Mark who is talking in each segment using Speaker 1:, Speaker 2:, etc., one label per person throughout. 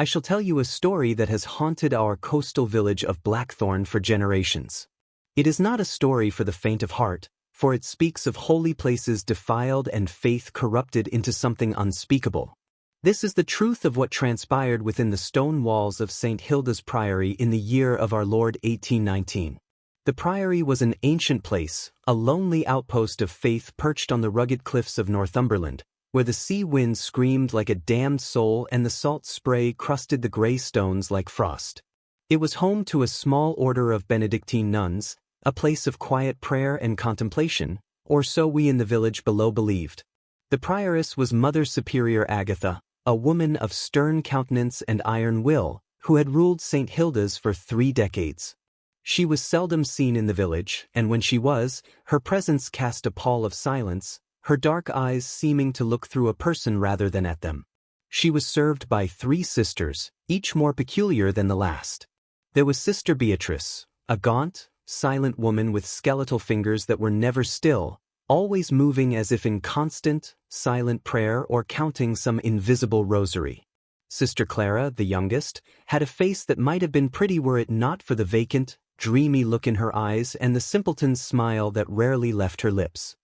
Speaker 1: I shall tell you a story that has haunted our coastal village of Blackthorn for generations. It is not a story for the faint of heart, for it speaks of holy places defiled and faith corrupted into something unspeakable. This is the truth of what transpired within the stone walls of St. Hilda's Priory in the year of our Lord 1819. The Priory was an ancient place, a lonely outpost of faith perched on the rugged cliffs of Northumberland, where the sea wind screamed like a damned soul and the salt spray crusted the grey stones like frost. It was home to a small order of Benedictine nuns, a place of quiet prayer and contemplation, or so we in the village below believed. The prioress was Mother Superior Agatha, a woman of stern countenance and iron will, who had ruled St. Hilda's for 3 decades. She was seldom seen in the village, and when she was, her presence cast a pall of silence, her dark eyes seeming to look through a person rather than at them. She was served by 3 sisters, each more peculiar than the last. There was Sister Beatrice, a gaunt, silent woman with skeletal fingers that were never still, always moving as if in constant, silent prayer or counting some invisible rosary. Sister Clara, the youngest, had a face that might have been pretty were it not for the vacant, dreamy look in her eyes and the simpleton's smile that rarely left her lips.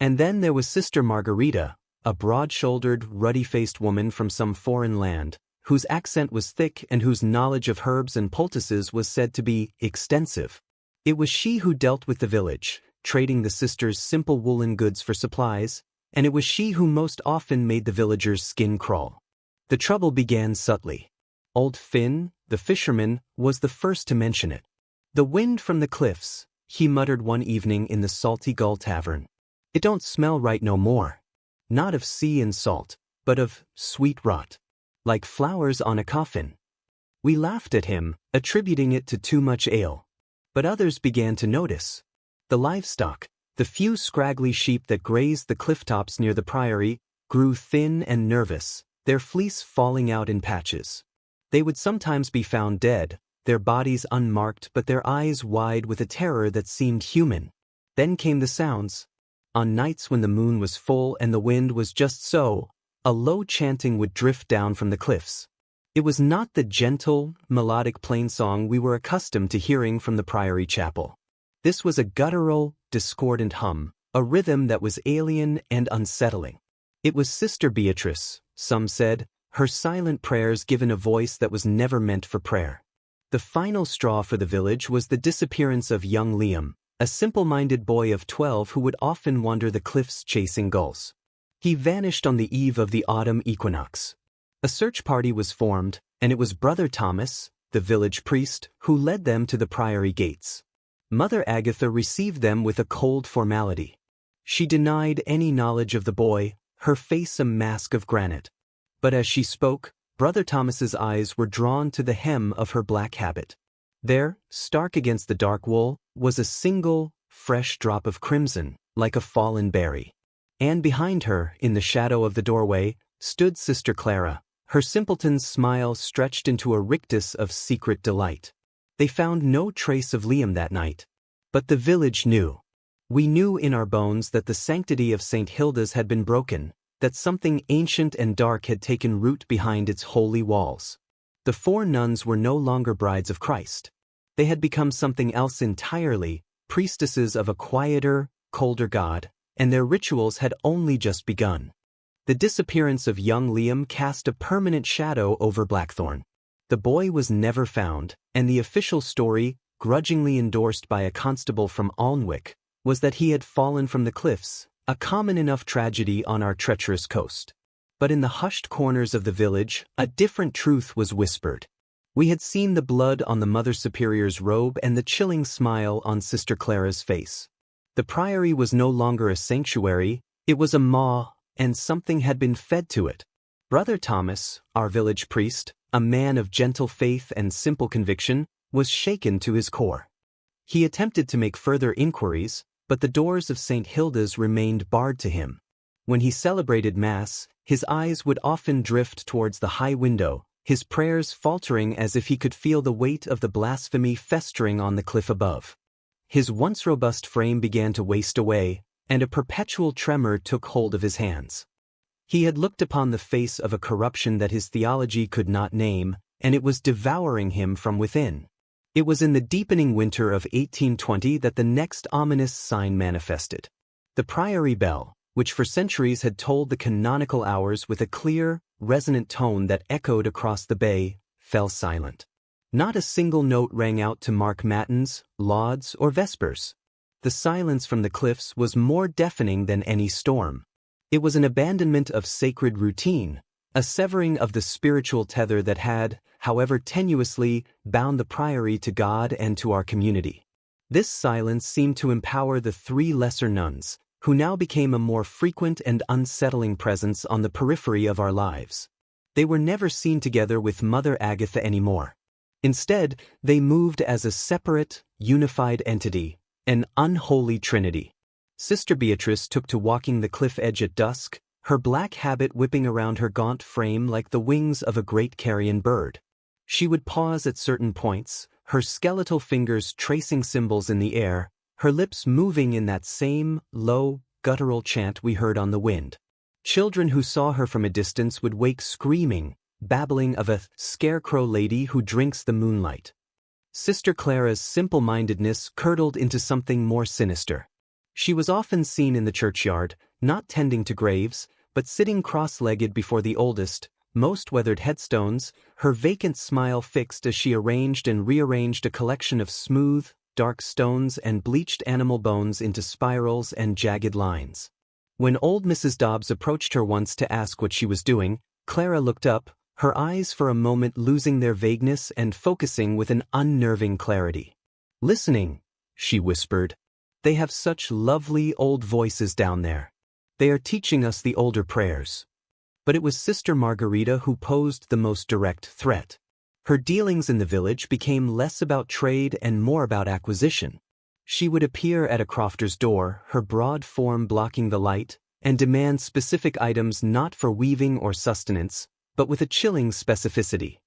Speaker 1: And then there was Sister Margarita, a broad-shouldered, ruddy-faced woman from some foreign land, whose accent was thick and whose knowledge of herbs and poultices was said to be extensive. It was she who dealt with the village, trading the sisters simple woolen goods for supplies, and it was she who most often made the villagers' skin crawl. The trouble began subtly. Old Finn, the fisherman, was the first to mention it. "The wind from the cliffs," he muttered one evening in the Salty Gull Tavern. "It don't smell right no more. Not of sea and salt, but of sweet rot. Like flowers on a coffin." We laughed at him, attributing it to too much ale. But others began to notice. The livestock, the few scraggly sheep that grazed the cliff tops near the Priory, grew thin and nervous, their fleece falling out in patches. They would sometimes be found dead, their bodies unmarked but their eyes wide with a terror that seemed human. Then came the sounds. On nights when the moon was full and the wind was just so, a low chanting would drift down from the cliffs. It was not the gentle, melodic plainsong we were accustomed to hearing from the Priory chapel. This was a guttural, discordant hum, a rhythm that was alien and unsettling. It was Sister Beatrice, some said, her silent prayers given a voice that was never meant for prayer. The final straw for the village was the disappearance of young Liam, a simple-minded boy of 12 who would often wander the cliffs chasing gulls. He vanished on the eve of the autumn equinox. A search party was formed, and it was Brother Thomas, the village priest, who led them to the Priory gates. Mother Agatha received them with a cold formality. She denied any knowledge of the boy, her face a mask of granite. But as she spoke, Brother Thomas's eyes were drawn to the hem of her black habit. There, stark against the dark wool, was a single, fresh drop of crimson, like a fallen berry. And behind her, in the shadow of the doorway, stood Sister Clara, her simpleton's smile stretched into a rictus of secret delight. They found no trace of Liam that night. But the village knew. We knew in our bones that the sanctity of St. Hilda's had been broken, that something ancient and dark had taken root behind its holy walls. The 4 nuns were no longer brides of Christ. They had become something else entirely, priestesses of a quieter, colder God, and their rituals had only just begun. The disappearance of young Liam cast a permanent shadow over Blackthorn. The boy was never found, and the official story, grudgingly endorsed by a constable from Alnwick, was that he had fallen from the cliffs, a common enough tragedy on our treacherous coast. But in the hushed corners of the village, a different truth was whispered. We had seen the blood on the Mother Superior's robe and the chilling smile on Sister Clara's face. The Priory was no longer a sanctuary, it was a maw, and something had been fed to it. Brother Thomas, our village priest, a man of gentle faith and simple conviction, was shaken to his core. He attempted to make further inquiries, but the doors of St. Hilda's remained barred to him. When he celebrated Mass, his eyes would often drift towards the high window, his prayers faltering as if he could feel the weight of the blasphemy festering on the cliff above. His once robust frame began to waste away, and a perpetual tremor took hold of his hands. He had looked upon the face of a corruption that his theology could not name, and it was devouring him from within. It was in the deepening winter of 1820 that the next ominous sign manifested. The Priory bell, which for centuries had tolled the canonical hours with a clear, resonant tone that echoed across the bay, fell silent. Not a single note rang out to mark matins, lauds, or vespers. The silence from the cliffs was more deafening than any storm. It was an abandonment of sacred routine, a severing of the spiritual tether that had, however tenuously, bound the Priory to God and to our community. This silence seemed to empower the three lesser nuns, who now became a more frequent and unsettling presence on the periphery of our lives. They were never seen together with Mother Agatha anymore. Instead, they moved as a separate, unified entity, an unholy trinity. Sister Beatrice took to walking the cliff edge at dusk, her black habit whipping around her gaunt frame like the wings of a great carrion bird. She would pause at certain points, her skeletal fingers tracing symbols in the air, her lips moving in that same, low, guttural chant we heard on the wind. Children who saw her from a distance would wake screaming, babbling of a scarecrow lady who drinks the moonlight. Sister Clara's simple-mindedness curdled into something more sinister. She was often seen in the churchyard, not tending to graves, but sitting cross-legged before the oldest, most weathered headstones, her vacant smile fixed as she arranged and rearranged a collection of smooth, dark stones and bleached animal bones into spirals and jagged lines. When old Mrs. Dobbs approached her once to ask what she was doing, Clara looked up, her eyes for a moment losing their vagueness and focusing with an unnerving clarity. "Listening," she whispered. "They have such lovely old voices down there. They are teaching us the older prayers." But it was Sister Margarita who posed the most direct threat. Her dealings in the village became less about trade and more about acquisition. She would appear at a crofter's door, her broad form blocking the light, and demand specific items not for weaving or sustenance, but with a chilling specificity.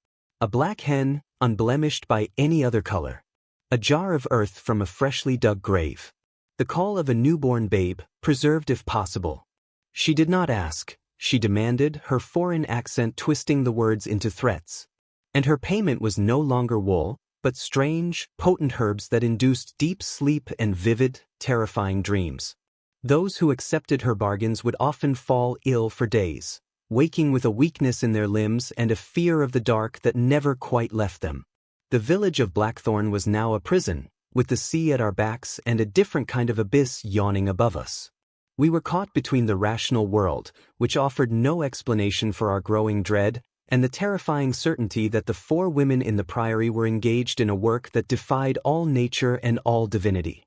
Speaker 1: A black hen, unblemished by any other color. A jar of earth from a freshly dug grave. The call of a newborn babe, preserved if possible. She did not ask, she demanded, her foreign accent twisting the words into threats. And her payment was no longer wool, but strange, potent herbs that induced deep sleep and vivid, terrifying dreams. Those who accepted her bargains would often fall ill for days, waking with a weakness in their limbs and a fear of the dark that never quite left them. The village of Blackthorn was now a prison, with the sea at our backs and a different kind of abyss yawning above us. We were caught between the rational world, which offered no explanation for our growing dread, and the terrifying certainty that the four women in the Priory were engaged in a work that defied all nature and all divinity.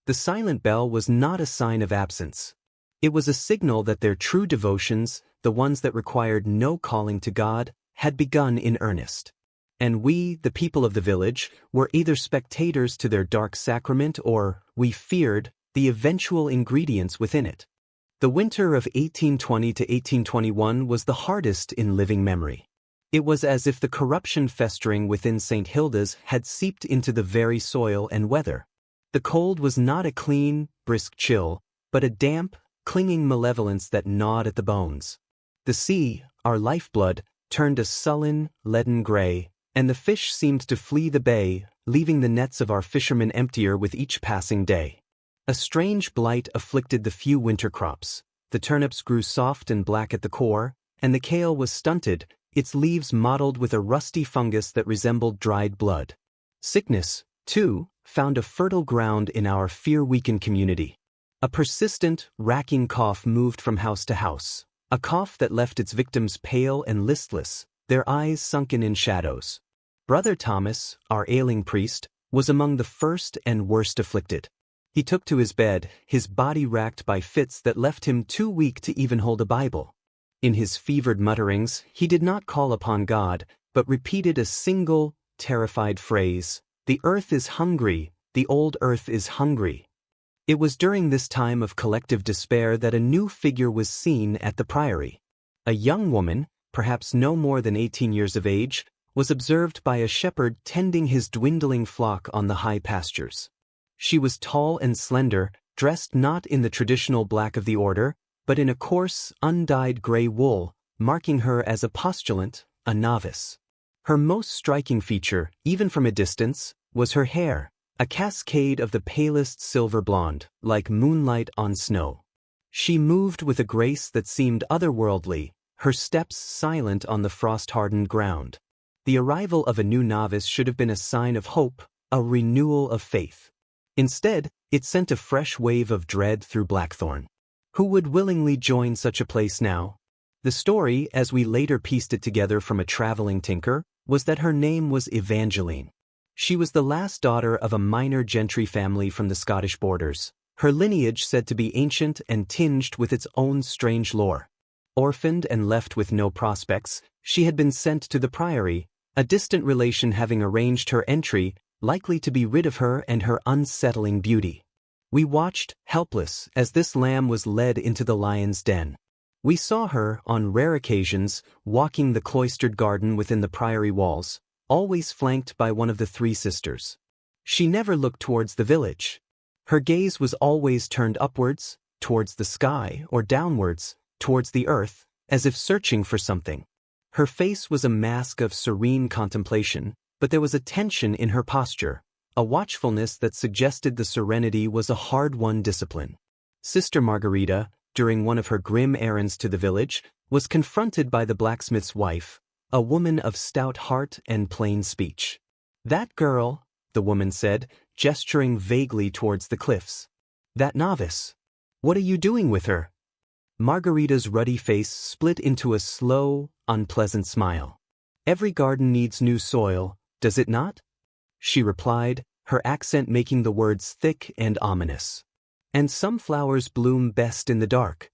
Speaker 1: The silent bell was not a sign of absence. It was a signal that their true devotions, the ones that required no calling to God, had begun in earnest. And we, the people of the village, were either spectators to their dark sacrament or, we feared, the eventual ingredients within it. The winter of 1820 to 1821 was the hardest in living memory. It was as if the corruption festering within St. Hilda's had seeped into the very soil and weather. The cold was not a clean, brisk chill, but a damp, clinging malevolence that gnawed at the bones. The sea, our lifeblood, turned a sullen, leaden gray, and the fish seemed to flee the bay, leaving the nets of our fishermen emptier with each passing day. A strange blight afflicted the few winter crops. The turnips grew soft and black at the core, and the kale was stunted, its leaves mottled with a rusty fungus that resembled dried blood. Sickness, too, found a fertile ground in our fear-weakened community. A persistent, racking cough moved from house to house, a cough that left its victims pale and listless, their eyes sunken in shadows. Brother Thomas, our ailing priest, was among the first and worst afflicted. He took to his bed, his body racked by fits that left him too weak to even hold a Bible. In his fevered mutterings, he did not call upon God, but repeated a single, terrified phrase, "The earth is hungry, the old earth is hungry." It was during this time of collective despair that a new figure was seen at the Priory. A young woman, perhaps no more than 18 years of age, was observed by a shepherd tending his dwindling flock on the high pastures. She was tall and slender, dressed not in the traditional black of the order, but in a coarse, undyed gray wool, marking her as a postulant, a novice. Her most striking feature, even from a distance, was her hair, a cascade of the palest silver blonde, like moonlight on snow. She moved with a grace that seemed otherworldly, her steps silent on the frost-hardened ground. The arrival of a new novice should have been a sign of hope, a renewal of faith. Instead, it sent a fresh wave of dread through Blackthorn. Who would willingly join such a place now? The story, as we later pieced it together from a traveling tinker, was that her name was Evangeline. She was the last daughter of a minor gentry family from the Scottish borders, her lineage said to be ancient and tinged with its own strange lore. Orphaned and left with no prospects, she had been sent to the Priory, a distant relation having arranged her entry, likely to be rid of her and her unsettling beauty. We watched, helpless, as this lamb was led into the lion's den. We saw her, on rare occasions, walking the cloistered garden within the Priory walls, always flanked by one of the three sisters. She never looked towards the village. Her gaze was always turned upwards, towards the sky, or downwards, towards the earth, as if searching for something. Her face was a mask of serene contemplation, but there was a tension in her posture, a watchfulness that suggested the serenity was a hard-won discipline. Sister Margarita, during one of her grim errands to the village, was confronted by the blacksmith's wife, a woman of stout heart and plain speech. "That girl," the woman said, gesturing vaguely towards the cliffs. "That novice. What are you doing with her?" Margarita's ruddy face split into a slow, unpleasant smile. "Every garden needs new soil, does it not?" she replied, her accent making the words thick and ominous. "And some flowers bloom best in the dark."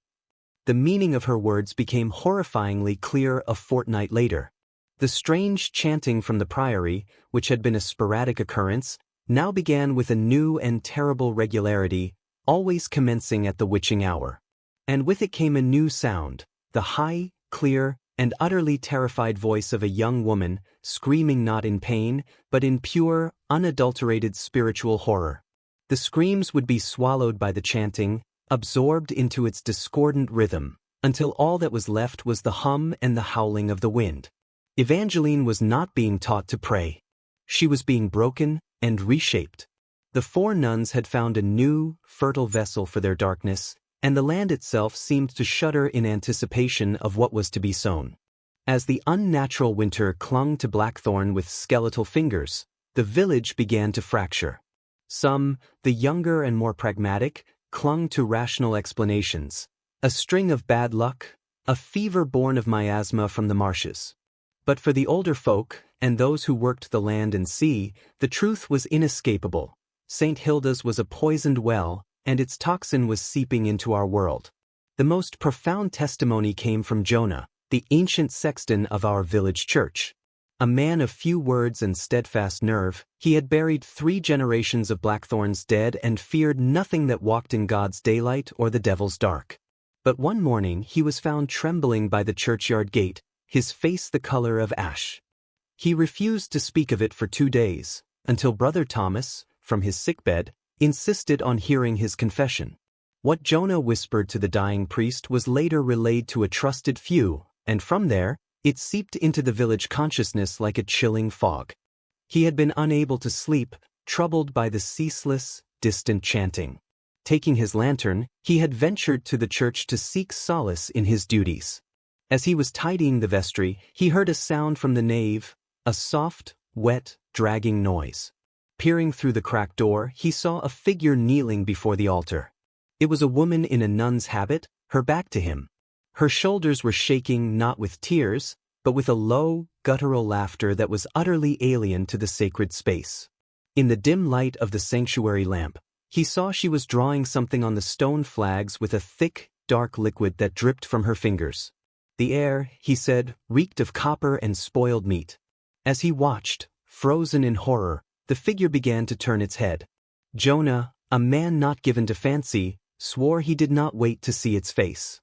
Speaker 1: The meaning of her words became horrifyingly clear a fortnight later. The strange chanting from the Priory, which had been a sporadic occurrence, now began with a new and terrible regularity, always commencing at the witching hour. And with it came a new sound, the high, clear, and utterly terrified voice of a young woman, screaming not in pain, but in pure, unadulterated spiritual horror. The screams would be swallowed by the chanting, absorbed into its discordant rhythm, until all that was left was the hum and the howling of the wind. Evangeline was not being taught to pray. She was being broken and reshaped. The four nuns had found a new, fertile vessel for their darkness, and the land itself seemed to shudder in anticipation of what was to be sown. As the unnatural winter clung to Blackthorn with skeletal fingers, the village began to fracture. Some, the younger and more pragmatic, clung to rational explanations. A string of bad luck, a fever born of miasma from the marshes. But for the older folk, and those who worked the land and sea, the truth was inescapable. St. Hilda's was a poisoned well, and its toxin was seeping into our world. The most profound testimony came from Jonah, the ancient sexton of our village church. A man of few words and steadfast nerve, he had buried 3 generations of Blackthorn's dead and feared nothing that walked in God's daylight or the devil's dark. But one morning he was found trembling by the churchyard gate, his face the color of ash. He refused to speak of it for 2 days, until Brother Thomas, from his sickbed, insisted on hearing his confession. What Jonah whispered to the dying priest was later relayed to a trusted few, and from there, it seeped into the village consciousness like a chilling fog. He had been unable to sleep, troubled by the ceaseless, distant chanting. Taking his lantern, he had ventured to the church to seek solace in his duties. As he was tidying the vestry, he heard a sound from the nave, a soft, wet, dragging noise. Peering through the cracked door, he saw a figure kneeling before the altar. It was a woman in a nun's habit, her back to him. Her shoulders were shaking not with tears, but with a low, guttural laughter that was utterly alien to the sacred space. In the dim light of the sanctuary lamp, he saw she was drawing something on the stone flags with a thick, dark liquid that dripped from her fingers. The air, he said, reeked of copper and spoiled meat. As he watched, frozen in horror, the figure began to turn its head. Jonah, a man not given to fancy, swore he did not wait to see its face.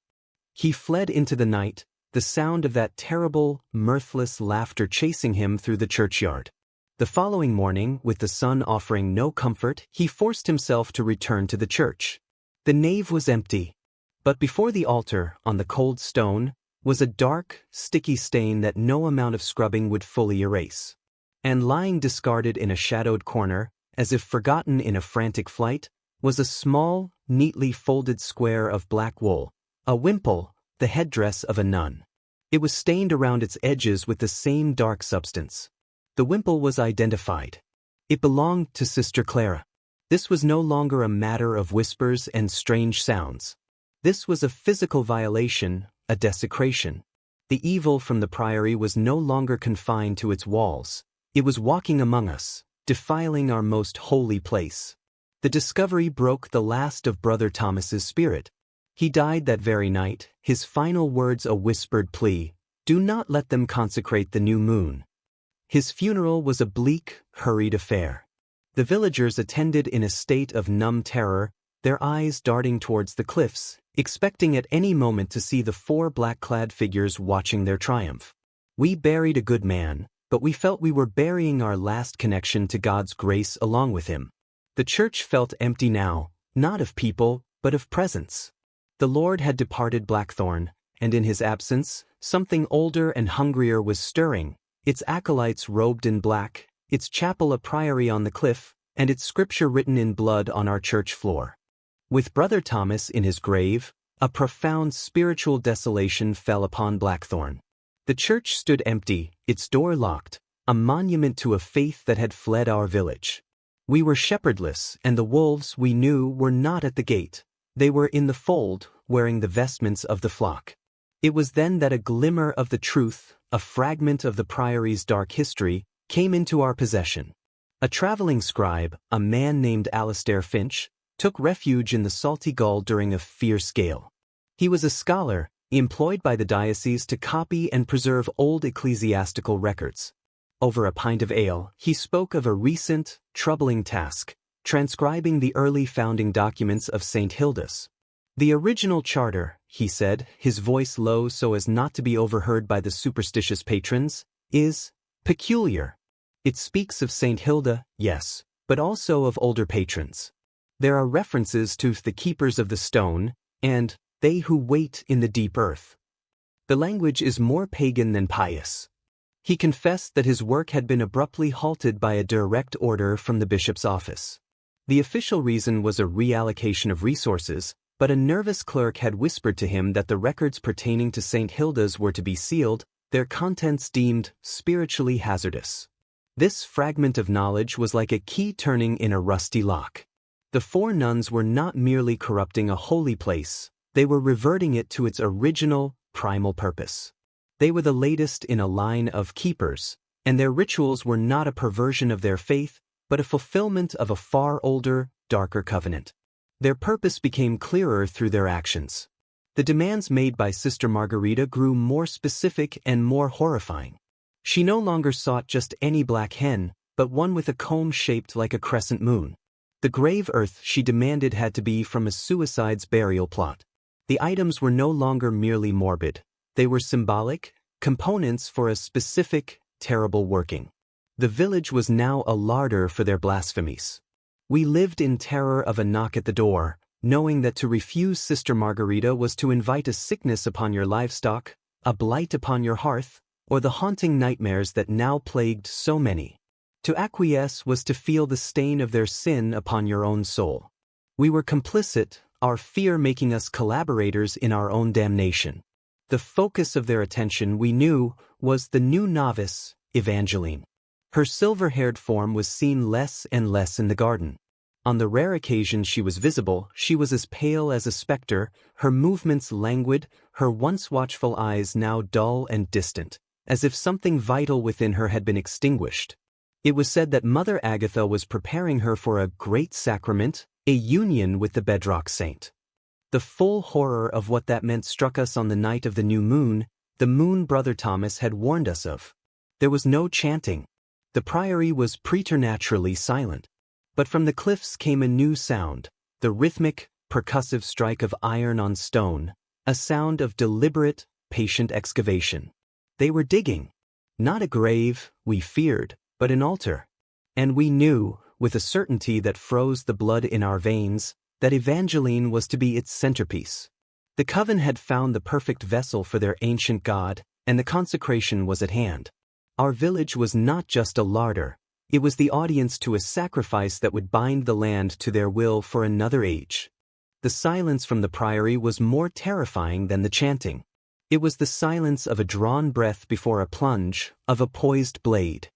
Speaker 1: He fled into the night, the sound of that terrible, mirthless laughter chasing him through the churchyard. The following morning, with the sun offering no comfort, he forced himself to return to the church. The nave was empty. But before the altar, on the cold stone, was a dark, sticky stain that no amount of scrubbing would fully erase. And lying discarded in a shadowed corner, as if forgotten in a frantic flight, was a small, neatly folded square of black wool, a wimple, the headdress of a nun. It was stained around its edges with the same dark substance. The wimple was identified. It belonged to Sister Clara. This was no longer a matter of whispers and strange sounds. This was a physical violation, a desecration. The evil from the Priory was no longer confined to its walls. It was walking among us, defiling our most holy place. The discovery broke the last of Brother Thomas's spirit. He died that very night, his final words a whispered plea, "Do not let them consecrate the new moon." His funeral was a bleak, hurried affair. The villagers attended in a state of numb terror, their eyes darting towards the cliffs, expecting at any moment to see the 4 black-clad figures watching their triumph. We buried a good man, but we felt we were burying our last connection to God's grace along with him. The church felt empty now, not of people, but of presence. The Lord had departed Blackthorn, and in his absence, something older and hungrier was stirring, its acolytes robed in black, its chapel a priory on the cliff, and its scripture written in blood on our church floor. With Brother Thomas in his grave, a profound spiritual desolation fell upon Blackthorn. The church stood empty, its door locked, a monument to a faith that had fled our village. We were shepherdless, and the wolves we knew were not at the gate. They were in the fold, wearing the vestments of the flock. It was then that a glimmer of the truth, a fragment of the Priory's dark history, came into our possession. A traveling scribe, a man named Alastair Finch, took refuge in the Salty Gull during a fierce gale. He was a scholar, employed by the diocese to copy and preserve old ecclesiastical records. Over a pint of ale, he spoke of a recent, troubling task, transcribing the early founding documents of St. Hilda's. The original charter, he said, his voice low so as not to be overheard by the superstitious patrons, is peculiar. It speaks of St. Hilda, yes, but also of older patrons. There are references to the keepers of the stone, and they who wait in the deep earth. The language is more pagan than pious. He confessed that his work had been abruptly halted by a direct order from the bishop's office. The official reason was a reallocation of resources, but a nervous clerk had whispered to him that the records pertaining to St. Hilda's were to be sealed, their contents deemed spiritually hazardous. This fragment of knowledge was like a key turning in a rusty lock. The 4 nuns were not merely corrupting a holy place, they were reverting it to its original, primal purpose. They were the latest in a line of keepers, and their rituals were not a perversion of their faith, but a fulfillment of a far older, darker covenant. Their purpose became clearer through their actions. The demands made by Sister Margarita grew more specific and more horrifying. She no longer sought just any black hen, but one with a comb shaped like a crescent moon. The grave earth she demanded had to be from a suicide's burial plot. The items were no longer merely morbid. They were symbolic, components for a specific, terrible working. The village was now a larder for their blasphemies. We lived in terror of a knock at the door, knowing that to refuse Sister Margarita was to invite a sickness upon your livestock, a blight upon your hearth, or the haunting nightmares that now plagued so many. To acquiesce was to feel the stain of their sin upon your own soul. We were complicit, our fear making us collaborators in our own damnation. The focus of their attention, we knew, was the new novice, Evangeline. Her silver-haired form was seen less and less in the garden. On the rare occasion she was visible, she was as pale as a spectre, her movements languid, her once watchful eyes now dull and distant, as if something vital within her had been extinguished. It was said that Mother Agatha was preparing her for a great sacrament, a union with the bedrock saint. The full horror of what that meant struck us on the night of the new moon, the moon Brother Thomas had warned us of. There was no chanting. The priory was preternaturally silent. But from the cliffs came a new sound, the rhythmic, percussive strike of iron on stone, a sound of deliberate, patient excavation. They were digging. Not a grave, we feared, but an altar. And we knew, with a certainty that froze the blood in our veins, that Evangeline was to be its centerpiece. The coven had found the perfect vessel for their ancient god, and the consecration was at hand. Our village was not just a larder, it was the audience to a sacrifice that would bind the land to their will for another age. The silence from the priory was more terrifying than the chanting. It was the silence of a drawn breath before a plunge, of a poised blade.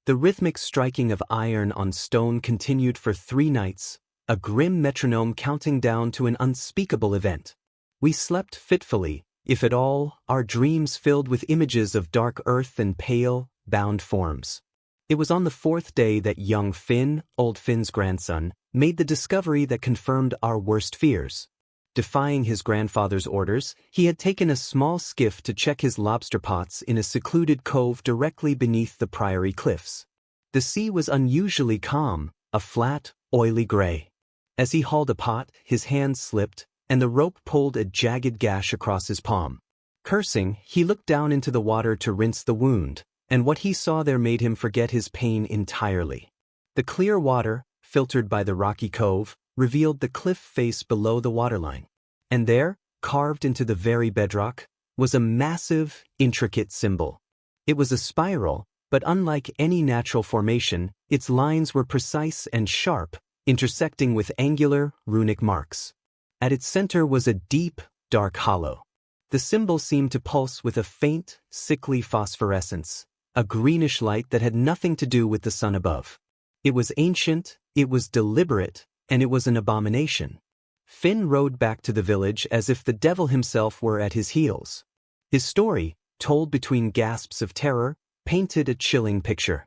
Speaker 1: The rhythmic striking of iron on stone continued for 3 nights, a grim metronome counting down to an unspeakable event. We slept fitfully, if at all, our dreams filled with images of dark earth and pale, bound forms. It was on the 4th day that young Finn, old Finn's grandson, made the discovery that confirmed our worst fears. Defying his grandfather's orders, he had taken a small skiff to check his lobster pots in a secluded cove directly beneath the Priory cliffs. The sea was unusually calm, a flat, oily gray. As he hauled a pot, his hand slipped, and the rope pulled a jagged gash across his palm. Cursing, he looked down into the water to rinse the wound, and what he saw there made him forget his pain entirely. The clear water, filtered by the rocky cove, revealed the cliff face below the waterline. And there, carved into the very bedrock, was a massive, intricate symbol. It was a spiral, but unlike any natural formation, its lines were precise and sharp, intersecting with angular, runic marks. At its center was a deep, dark hollow. The symbol seemed to pulse with a faint, sickly phosphorescence, a greenish light that had nothing to do with the sun above. It was ancient, it was deliberate, and it was an abomination. Finn rode back to the village as if the devil himself were at his heels. His story, told between gasps of terror, painted a chilling picture.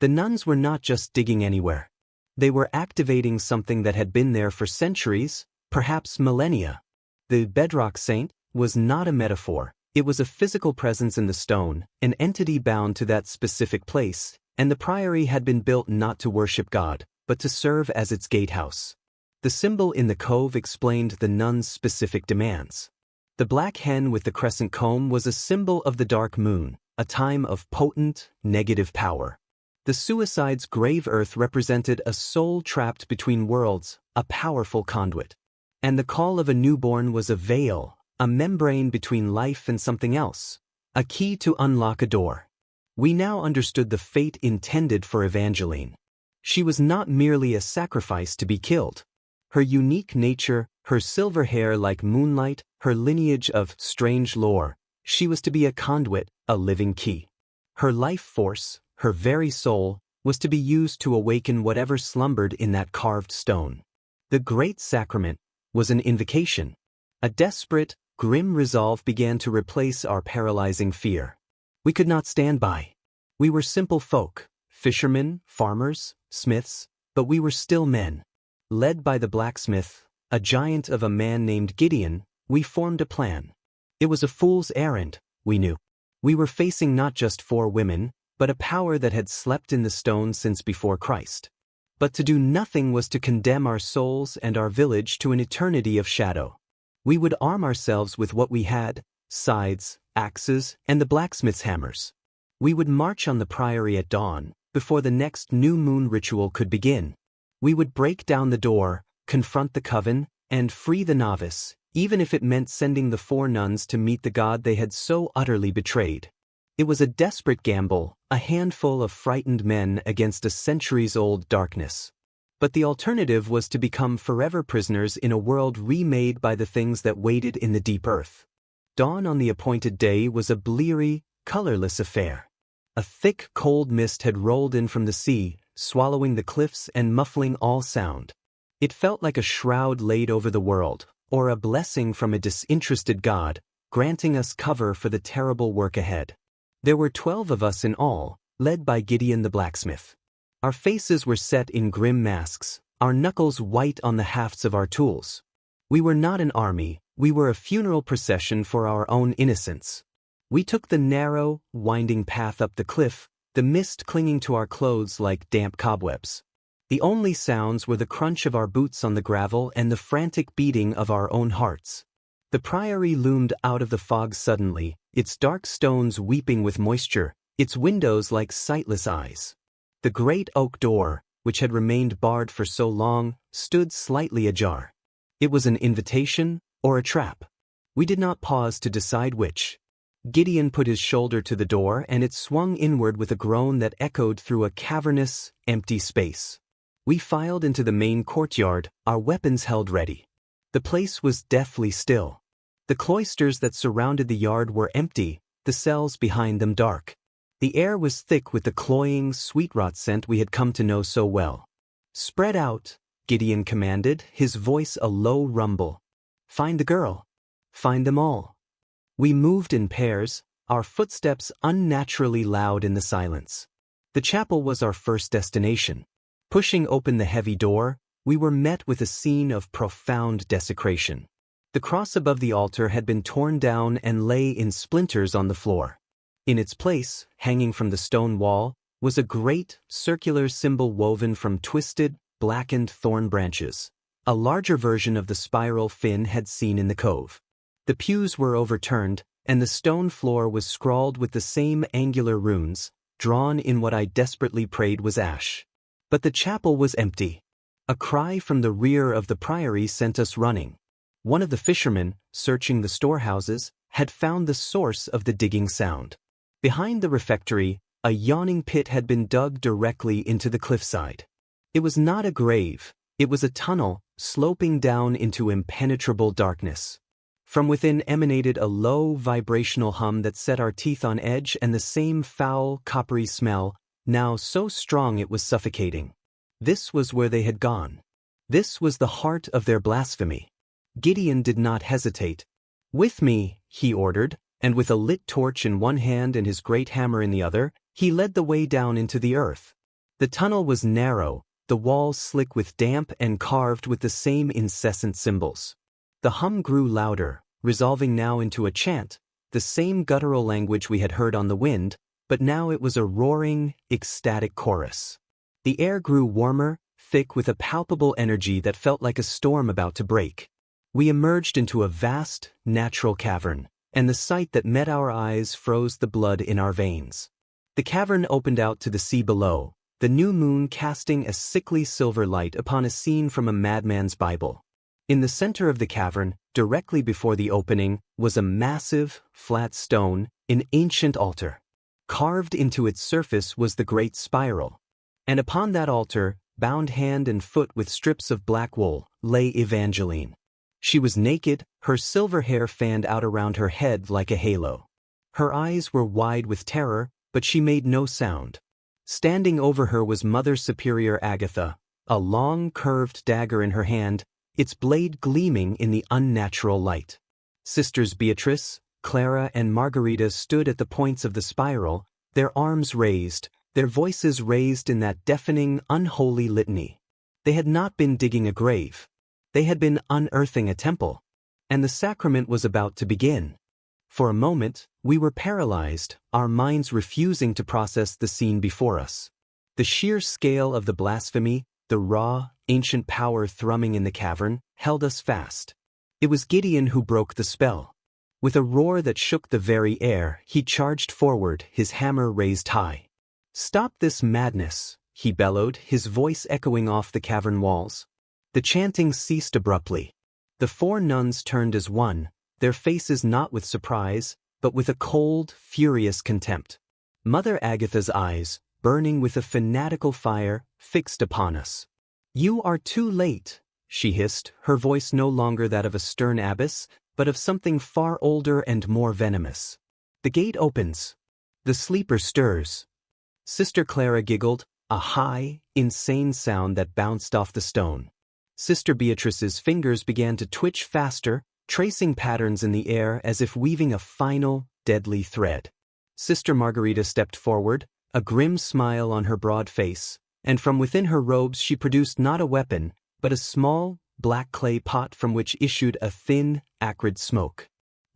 Speaker 1: The nuns were not just digging anywhere. They were activating something that had been there for centuries, perhaps millennia. The bedrock saint was not a metaphor, it was a physical presence in the stone, an entity bound to that specific place, and the priory had been built not to worship God, but to serve as its gatehouse. The symbol in the cove explained the nuns' specific demands. The black hen with the crescent comb was a symbol of the dark moon, a time of potent, negative power. The suicide's grave earth represented a soul trapped between worlds, a powerful conduit. And the call of a newborn was a veil, a membrane between life and something else, a key to unlock a door. We now understood the fate intended for Evangeline. She was not merely a sacrifice to be killed. Her unique nature, her silver hair like moonlight, her lineage of strange lore, she was to be a conduit, a living key. Her life force, her very soul, was to be used to awaken whatever slumbered in that carved stone. The Great Sacrament was an invocation. A desperate, grim resolve began to replace our paralyzing fear. We could not stand by. We were simple folk, fishermen, farmers, smiths, but we were still men. Led by the blacksmith, a giant of a man named Gideon, we formed a plan. It was a fool's errand, we knew. We were facing not just 4 women, but a power that had slept in the stone since before Christ. But to do nothing was to condemn our souls and our village to an eternity of shadow. We would arm ourselves with what we had, scythes, axes, and the blacksmith's hammers. We would march on the priory at dawn, before the next new moon ritual could begin. We would break down the door, confront the coven, and free the novice, even if it meant sending the 4 nuns to meet the God they had so utterly betrayed. It was a desperate gamble, a handful of frightened men against a centuries-old darkness. But the alternative was to become forever prisoners in a world remade by the things that waited in the deep earth. Dawn on the appointed day was a bleary, colorless affair. A thick, cold mist had rolled in from the sea, swallowing the cliffs and muffling all sound. It felt like a shroud laid over the world, or a blessing from a disinterested God, granting us cover for the terrible work ahead. There were 12 of us in all, led by Gideon the blacksmith. Our faces were set in grim masks, our knuckles white on the hafts of our tools. We were not an army, we were a funeral procession for our own innocence. We took the narrow, winding path up the cliff, the mist clinging to our clothes like damp cobwebs. The only sounds were the crunch of our boots on the gravel and the frantic beating of our own hearts. The priory loomed out of the fog suddenly, its dark stones weeping with moisture, its windows like sightless eyes. The great oak door, which had remained barred for so long, stood slightly ajar. It was an invitation or a trap. We did not pause to decide which. Gideon put his shoulder to the door and it swung inward with a groan that echoed through a cavernous, empty space. We filed into the main courtyard, our weapons held ready. The place was deathly still. The cloisters that surrounded the yard were empty, the cells behind them dark. The air was thick with the cloying, sweet-rot scent we had come to know so well. "Spread out," Gideon commanded, his voice a low rumble. "Find the girl. Find them all." We moved in pairs, our footsteps unnaturally loud in the silence. The chapel was our first destination. Pushing open the heavy door, we were met with a scene of profound desecration. The cross above the altar had been torn down and lay in splinters on the floor. In its place, hanging from the stone wall, was a great, circular symbol woven from twisted, blackened thorn branches. A larger version of the spiral Finn had seen in the cove. The pews were overturned, and the stone floor was scrawled with the same angular runes, drawn in what I desperately prayed was ash. But the chapel was empty. A cry from the rear of the Priory sent us running. One of the fishermen, searching the storehouses, had found the source of the digging sound. Behind the refectory, a yawning pit had been dug directly into the cliffside. It was not a grave, it was a tunnel, sloping down into impenetrable darkness. From within emanated a low, vibrational hum that set our teeth on edge and the same foul, coppery smell, now so strong it was suffocating. This was where they had gone. This was the heart of their blasphemy. Gideon did not hesitate. "With me," he ordered, and with a lit torch in one hand and his great hammer in the other, he led the way down into the earth. The tunnel was narrow, the walls slick with damp and carved with the same incessant symbols. The hum grew louder, resolving now into a chant, the same guttural language we had heard on the wind, but now it was a roaring, ecstatic chorus. The air grew warmer, thick with a palpable energy that felt like a storm about to break. We emerged into a vast, natural cavern, and the sight that met our eyes froze the blood in our veins. The cavern opened out to the sea below, the new moon casting a sickly silver light upon a scene from a madman's Bible. In the center of the cavern, directly before the opening, was a massive, flat stone, an ancient altar. Carved into its surface was the great spiral. And upon that altar, bound hand and foot with strips of black wool, lay Evangeline. She was naked, her silver hair fanned out around her head like a halo. Her eyes were wide with terror, but she made no sound. Standing over her was Mother Superior Agatha, a long, curved dagger in her hand, its blade gleaming in the unnatural light. Sisters Beatrice, Clara, and Margarita stood at the points of the spiral, their arms raised, their voices raised in that deafening, unholy litany. They had not been digging a grave. They had been unearthing a temple. And the sacrament was about to begin. For a moment, we were paralyzed, our minds refusing to process the scene before us. The sheer scale of the blasphemy, the raw, ancient power thrumming in the cavern, held us fast. It was Gideon who broke the spell. With a roar that shook the very air, he charged forward, his hammer raised high. "Stop this madness," he bellowed, his voice echoing off the cavern walls. The chanting ceased abruptly. The 4 nuns turned as one, their faces not with surprise, but with a cold, furious contempt. Mother Agatha's eyes, burning with a fanatical fire, fixed upon us. "You are too late," she hissed, her voice no longer that of a stern abbess, but of something far older and more venomous. "The gate opens. The sleeper stirs." Sister Clara giggled, a high, insane sound that bounced off the stone. Sister Beatrice's fingers began to twitch faster, tracing patterns in the air as if weaving a final, deadly thread. Sister Margarita stepped forward, a grim smile on her broad face, and from within her robes she produced not a weapon, but a small, black clay pot from which issued a thin, acrid smoke.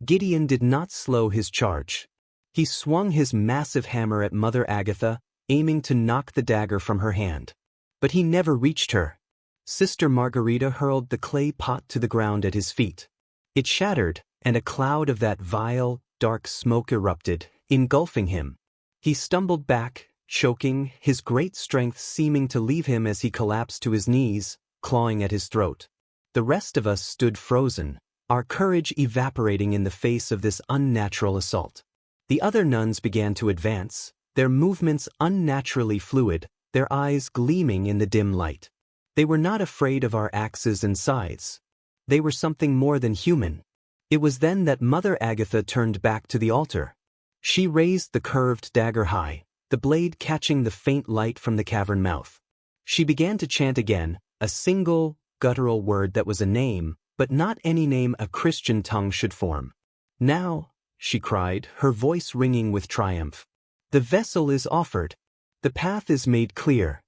Speaker 1: Gideon did not slow his charge. He swung his massive hammer at Mother Agatha, aiming to knock the dagger from her hand. But he never reached her. Sister Margarita hurled the clay pot to the ground at his feet. It shattered, and a cloud of that vile, dark smoke erupted, engulfing him. He stumbled back, choking, his great strength seeming to leave him as he collapsed to his knees, clawing at his throat. The rest of us stood frozen, our courage evaporating in the face of this unnatural assault. The other nuns began to advance, their movements unnaturally fluid, their eyes gleaming in the dim light. They were not afraid of our axes and scythes. They were something more than human. It was then that Mother Agatha turned back to the altar. She raised the curved dagger high, the blade catching the faint light from the cavern mouth. She began to chant again, a single, guttural word that was a name, but not any name a Christian tongue should form. "Now," she cried, her voice ringing with triumph, "the vessel is offered. The path is made clear."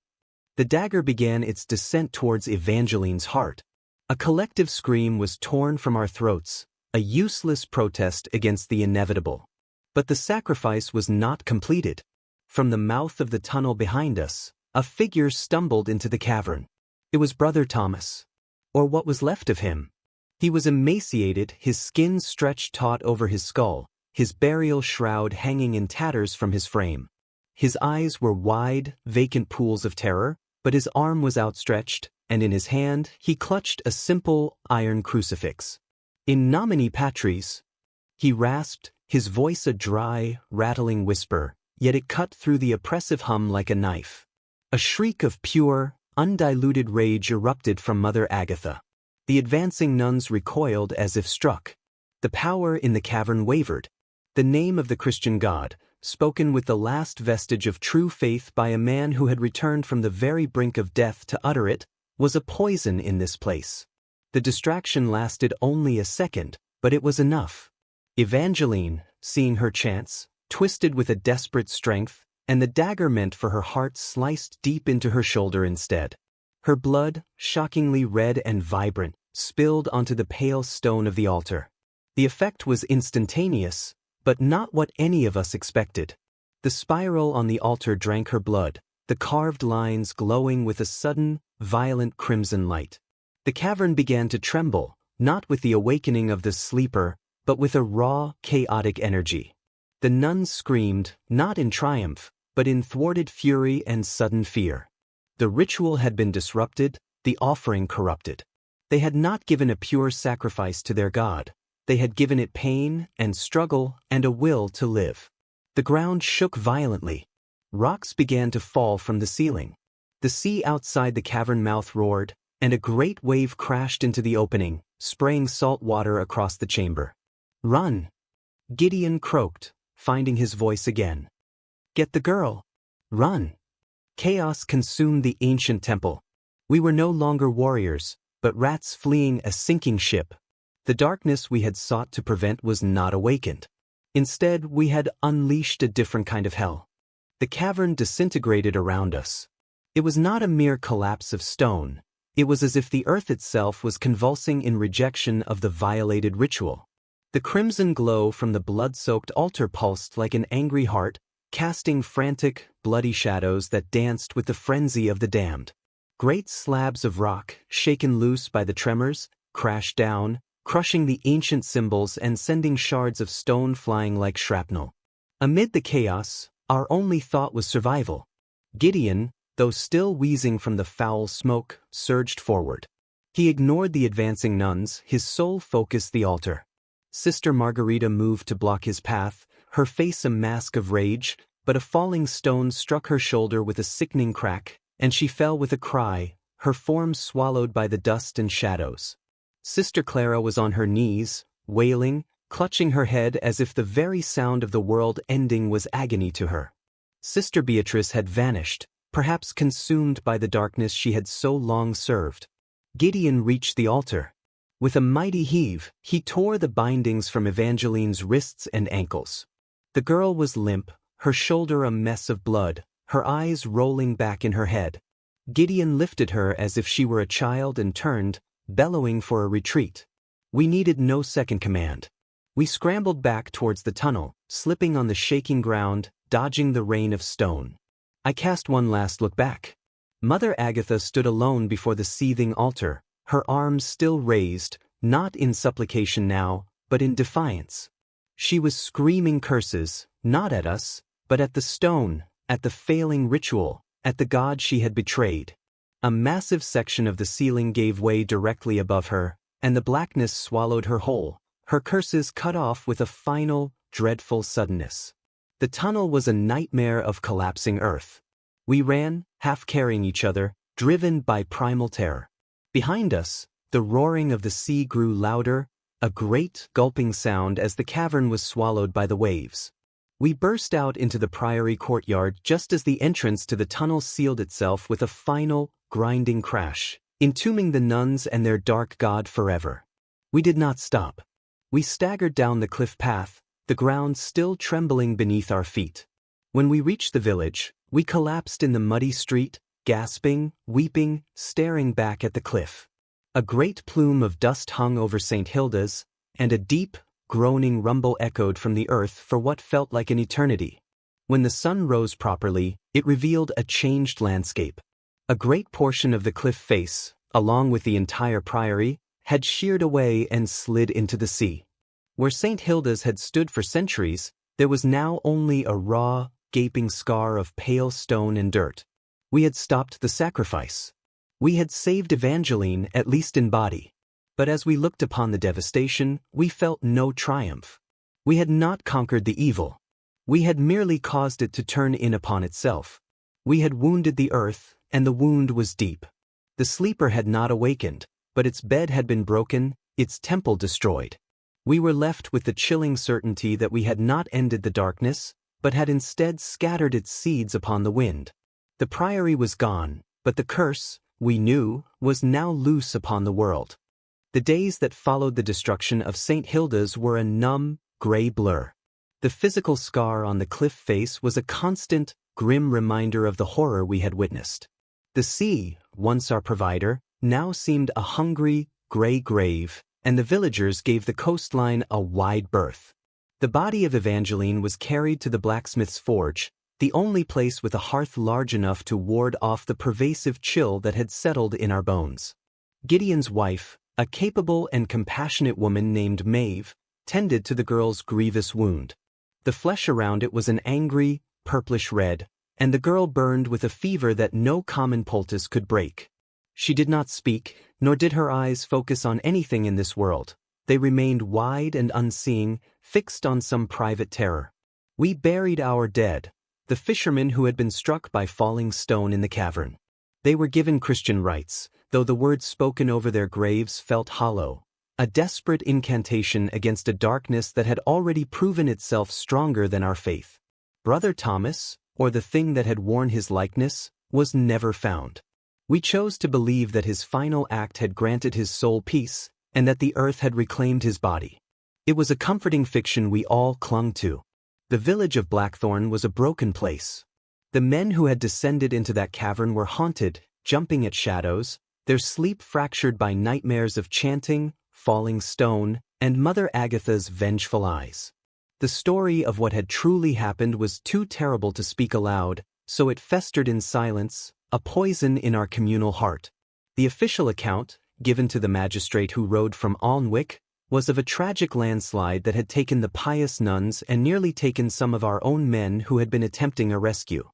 Speaker 1: The dagger began its descent towards Evangeline's heart. A collective scream was torn from our throats, a useless protest against the inevitable. But the sacrifice was not completed. From the mouth of the tunnel behind us, a figure stumbled into the cavern. It was Brother Thomas. Or what was left of him. He was emaciated, his skin stretched taut over his skull, his burial shroud hanging in tatters from his frame. His eyes were wide, vacant pools of terror, but his arm was outstretched, and in his hand he clutched a simple iron crucifix. "In nomine Patris," he rasped, his voice a dry, rattling whisper, yet it cut through the oppressive hum like a knife. A shriek of pure, undiluted rage erupted from Mother Agatha. The advancing nuns recoiled as if struck. The power in the cavern wavered. The name of the Christian God, spoken with the last vestige of true faith by a man who had returned from the very brink of death to utter it, was a poison in this place. The distraction lasted only a second, but it was enough. Evangeline, seeing her chance, twisted with a desperate strength, and the dagger meant for her heart sliced deep into her shoulder instead. Her blood, shockingly red and vibrant, spilled onto the pale stone of the altar. The effect was instantaneous, but not what any of us expected. The spiral on the altar drank her blood, the carved lines glowing with a sudden, violent crimson light. The cavern began to tremble, not with the awakening of the sleeper, but with a raw, chaotic energy. The nuns screamed, not in triumph, but in thwarted fury and sudden fear. The ritual had been disrupted, the offering corrupted. They had not given a pure sacrifice to their God. They had given it pain and struggle and a will to live. The ground shook violently. Rocks began to fall from the ceiling. The sea outside the cavern mouth roared, and a great wave crashed into the opening, spraying salt water across the chamber. "Run!" Gideon croaked, finding his voice again. "Get the girl! Run!" Chaos consumed the ancient temple. We were no longer warriors, but rats fleeing a sinking ship. The darkness we had sought to prevent was not awakened. Instead, we had unleashed a different kind of hell. The cavern disintegrated around us. It was not a mere collapse of stone. It was as if the earth itself was convulsing in rejection of the violated ritual. The crimson glow from the blood-soaked altar pulsed like an angry heart, casting frantic, bloody shadows that danced with the frenzy of the damned. Great slabs of rock, shaken loose by the tremors, crashed down, crushing the ancient symbols and sending shards of stone flying like shrapnel. Amid the chaos, our only thought was survival. Gideon, though still wheezing from the foul smoke, surged forward. He ignored the advancing nuns, his sole focus the altar. Sister Margarita moved to block his path, her face a mask of rage, but a falling stone struck her shoulder with a sickening crack, and she fell with a cry, her form swallowed by the dust and shadows. Sister Clara was on her knees, wailing, clutching her head as if the very sound of the world ending was agony to her. Sister Beatrice had vanished, perhaps consumed by the darkness she had so long served. Gideon reached the altar. With a mighty heave, he tore the bindings from Evangeline's wrists and ankles. The girl was limp, her shoulder a mess of blood, her eyes rolling back in her head. Gideon lifted her as if she were a child and turned, bellowing for a retreat. We needed no second command. We scrambled back towards the tunnel, slipping on the shaking ground, dodging the rain of stone. I cast one last look back. Mother Agatha stood alone before the seething altar, her arms still raised, not in supplication now, but in defiance. She was screaming curses, not at us, but at the stone, at the failing ritual, at the God she had betrayed. A massive section of the ceiling gave way directly above her, and the blackness swallowed her whole, her curses cut off with a final, dreadful suddenness. The tunnel was a nightmare of collapsing earth. We ran, half carrying each other, driven by primal terror. Behind us, the roaring of the sea grew louder, a great, gulping sound as the cavern was swallowed by the waves. We burst out into the Priory courtyard just as the entrance to the tunnel sealed itself with a final, grinding crash, entombing the nuns and their dark god forever. We did not stop. We staggered down the cliff path, the ground still trembling beneath our feet. When we reached the village, we collapsed in the muddy street, gasping, weeping, staring back at the cliff. A great plume of dust hung over St. Hilda's, and a deep, groaning rumble echoed from the earth for what felt like an eternity. When the sun rose properly, it revealed a changed landscape. A great portion of the cliff face, along with the entire priory, had sheared away and slid into the sea. Where St. Hilda's had stood for centuries, there was now only a raw, gaping scar of pale stone and dirt. We had stopped the sacrifice. We had saved Evangeline, at least in body. But as we looked upon the devastation, we felt no triumph. We had not conquered the evil. We had merely caused it to turn in upon itself. We had wounded the earth, and the wound was deep. The sleeper had not awakened, but its bed had been broken, its temple destroyed. We were left with the chilling certainty that we had not ended the darkness, but had instead scattered its seeds upon the wind. The priory was gone, but the curse, we knew, was now loose upon the world. The days that followed the destruction of St. Hilda's were a numb, gray blur. The physical scar on the cliff face was a constant, grim reminder of the horror we had witnessed. The sea, once our provider, now seemed a hungry, gray grave, and the villagers gave the coastline a wide berth. The body of Evangeline was carried to the blacksmith's forge, the only place with a hearth large enough to ward off the pervasive chill that had settled in our bones. Gideon's wife, a capable and compassionate woman named Maeve, tended to the girl's grievous wound. The flesh around it was an angry, purplish red, and the girl burned with a fever that no common poultice could break. She did not speak, nor did her eyes focus on anything in this world. They remained wide and unseeing, fixed on some private terror. We buried our dead, the fishermen who had been struck by falling stone in the cavern. They were given Christian rites, though the words spoken over their graves felt hollow, a desperate incantation against a darkness that had already proven itself stronger than our faith. Brother Thomas, or the thing that had worn his likeness, was never found. We chose to believe that his final act had granted his soul peace, and that the earth had reclaimed his body. It was a comforting fiction we all clung to. The village of Blackthorn was a broken place. The men who had descended into that cavern were haunted, jumping at shadows, their sleep fractured by nightmares of chanting, falling stone, and Mother Agatha's vengeful eyes. The story of what had truly happened was too terrible to speak aloud, so it festered in silence, a poison in our communal heart. The official account, given to the magistrate who rode from Alnwick, was of a tragic landslide that had taken the pious nuns and nearly taken some of our own men who had been attempting a rescue.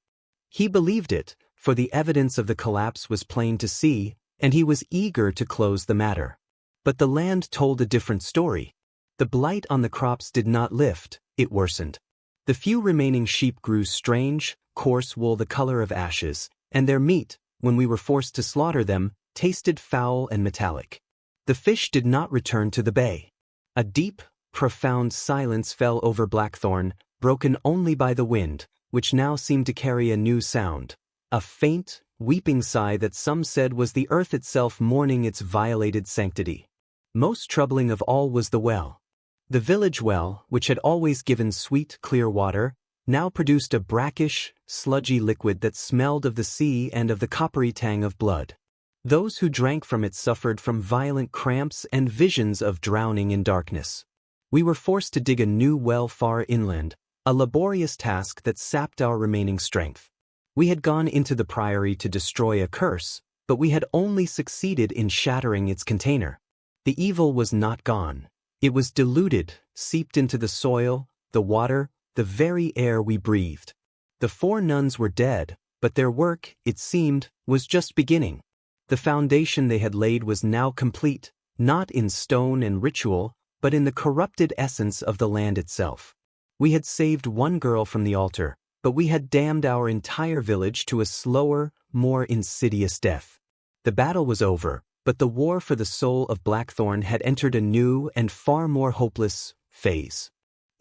Speaker 1: He believed it, for the evidence of the collapse was plain to see, and he was eager to close the matter. But the land told a different story. The blight on the crops did not lift, it worsened. The few remaining sheep grew strange, coarse wool the color of ashes, and their meat, when we were forced to slaughter them, tasted foul and metallic. The fish did not return to the bay. A deep, profound silence fell over Blackthorn, broken only by the wind, which now seemed to carry a new sound, a faint, weeping sigh that some said was the earth itself mourning its violated sanctity. Most troubling of all was the well. The village well, which had always given sweet, clear water, now produced a brackish, sludgy liquid that smelled of the sea and of the coppery tang of blood. Those who drank from it suffered from violent cramps and visions of drowning in darkness. We were forced to dig a new well far inland, a laborious task that sapped our remaining strength. We had gone into the priory to destroy a curse, but we had only succeeded in shattering its container. The evil was not gone. It was diluted, seeped into the soil, the water, the very air we breathed. The 4 nuns were dead, but their work, it seemed, was just beginning. The foundation they had laid was now complete, not in stone and ritual, but in the corrupted essence of the land itself. We had saved one girl from the altar, but we had damned our entire village to a slower, more insidious death. The battle was over, but the war for the soul of Blackthorn had entered a new and far more hopeless phase.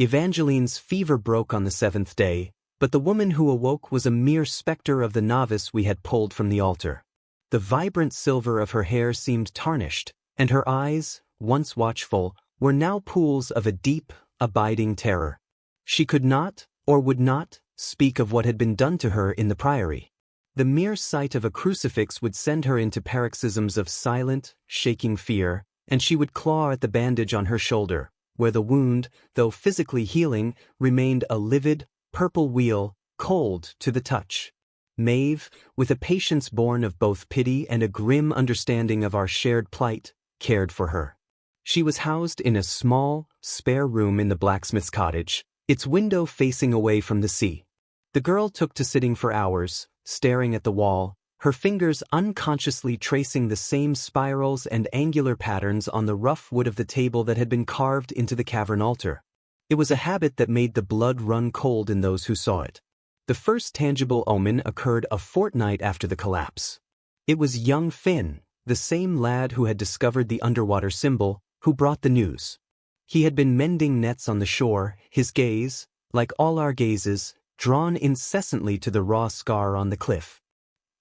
Speaker 1: Evangeline's fever broke on the 7th day, but the woman who awoke was a mere specter of the novice we had pulled from the altar. The vibrant silver of her hair seemed tarnished, and her eyes, once watchful, were now pools of a deep, abiding terror. She could not, or would not, speak of what had been done to her in the Priory. The mere sight of a crucifix would send her into paroxysms of silent, shaking fear, and she would claw at the bandage on her shoulder, where the wound, though physically healing, remained a livid, purple wheal, cold to the touch. Maeve, with a patience born of both pity and a grim understanding of our shared plight, cared for her. She was housed in a small, spare room in the blacksmith's cottage, its window facing away from the sea. The girl took to sitting for hours, staring at the wall, her fingers unconsciously tracing the same spirals and angular patterns on the rough wood of the table that had been carved into the cavern altar. It was a habit that made the blood run cold in those who saw it. The first tangible omen occurred a fortnight after the collapse. It was young Finn, the same lad who had discovered the underwater symbol, who brought the news. He had been mending nets on the shore, his gaze, like all our gazes, drawn incessantly to the raw scar on the cliff.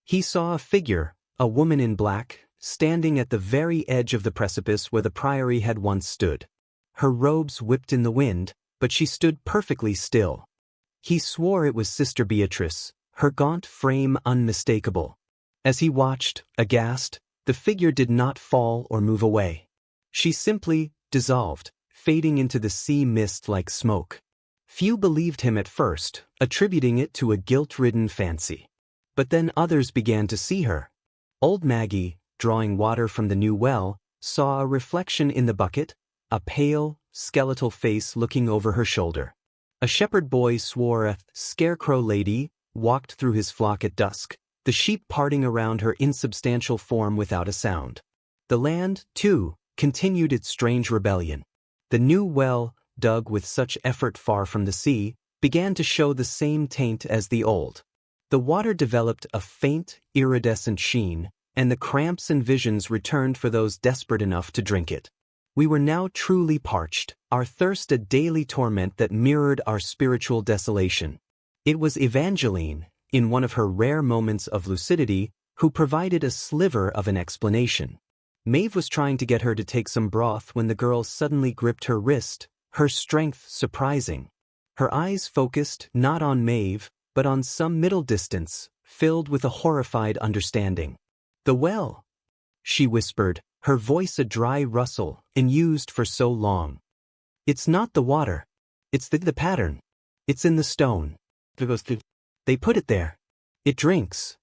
Speaker 1: He saw a figure, a woman in black, standing at the very edge of the precipice where the Priory had once stood. Her robes whipped in the wind, but she stood perfectly still. He swore it was Sister Beatrice, her gaunt frame unmistakable. As he watched, aghast, the figure did not fall or move away. She simply dissolved, fading into the sea mist like smoke. Few believed him at first, attributing it to a guilt-ridden fancy. But then others began to see her. Old Maggie, drawing water from the new well, saw a reflection in the bucket, a pale, skeletal face looking over her shoulder. A shepherd boy swore a scarecrow lady walked through his flock at dusk, the sheep parting around her insubstantial form without a sound. The land, too, continued its strange rebellion. The new well, dug with such effort far from the sea, began to show the same taint as the old. The water developed a faint, iridescent sheen, and the cramps and visions returned for those desperate enough to drink it. We were now truly parched, our thirst a daily torment that mirrored our spiritual desolation. It was Evangeline, in one of her rare moments of lucidity, who provided a sliver of an explanation. Maeve was trying to get her to take some broth when the girl suddenly gripped her wrist, her strength surprising. Her eyes focused not on Maeve, but on some middle distance, filled with a horrified understanding. "The well," she whispered, her voice a dry rustle, unused for so long. "It's not the water. It's the pattern. It's in the stone. They put it there. It drinks."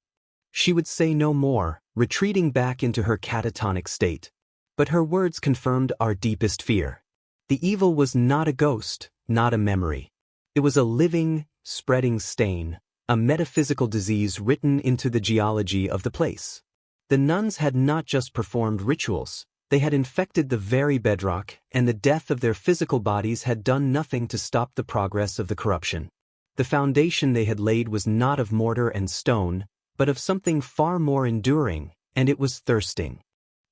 Speaker 1: She would say no more, retreating back into her catatonic state. But her words confirmed our deepest fear. The evil was not a ghost, not a memory. It was a living, spreading stain, a metaphysical disease written into the geology of the place. The nuns had not just performed rituals, they had infected the very bedrock, and the death of their physical bodies had done nothing to stop the progress of the corruption. The foundation they had laid was not of mortar and stone, but of something far more enduring, and it was thirsting.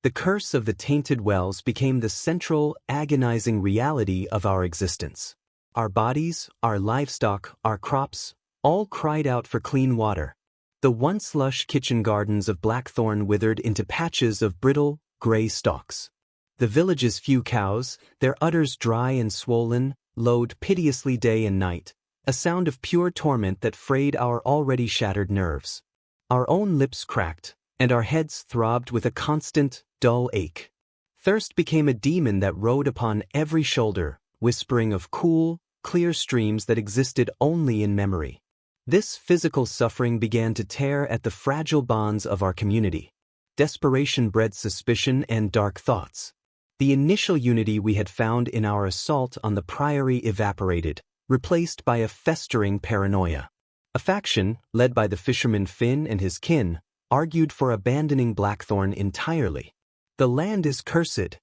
Speaker 1: The curse of the tainted wells became the central, agonizing reality of our existence. Our bodies, our livestock, our crops, all cried out for clean water. The once lush kitchen gardens of Blackthorn withered into patches of brittle, gray stalks. The village's few cows, their udders dry and swollen, lowed piteously day and night, a sound of pure torment that frayed our already shattered nerves. Our own lips cracked, and our heads throbbed with a constant, dull ache. Thirst became a demon that rode upon every shoulder, whispering of cool, clear streams that existed only in memory. This physical suffering began to tear at the fragile bonds of our community. Desperation bred suspicion and dark thoughts. The initial unity we had found in our assault on the Priory evaporated, replaced by a festering paranoia. A faction, led by the fisherman Finn and his kin, argued for abandoning Blackthorn entirely. "The land is cursed,"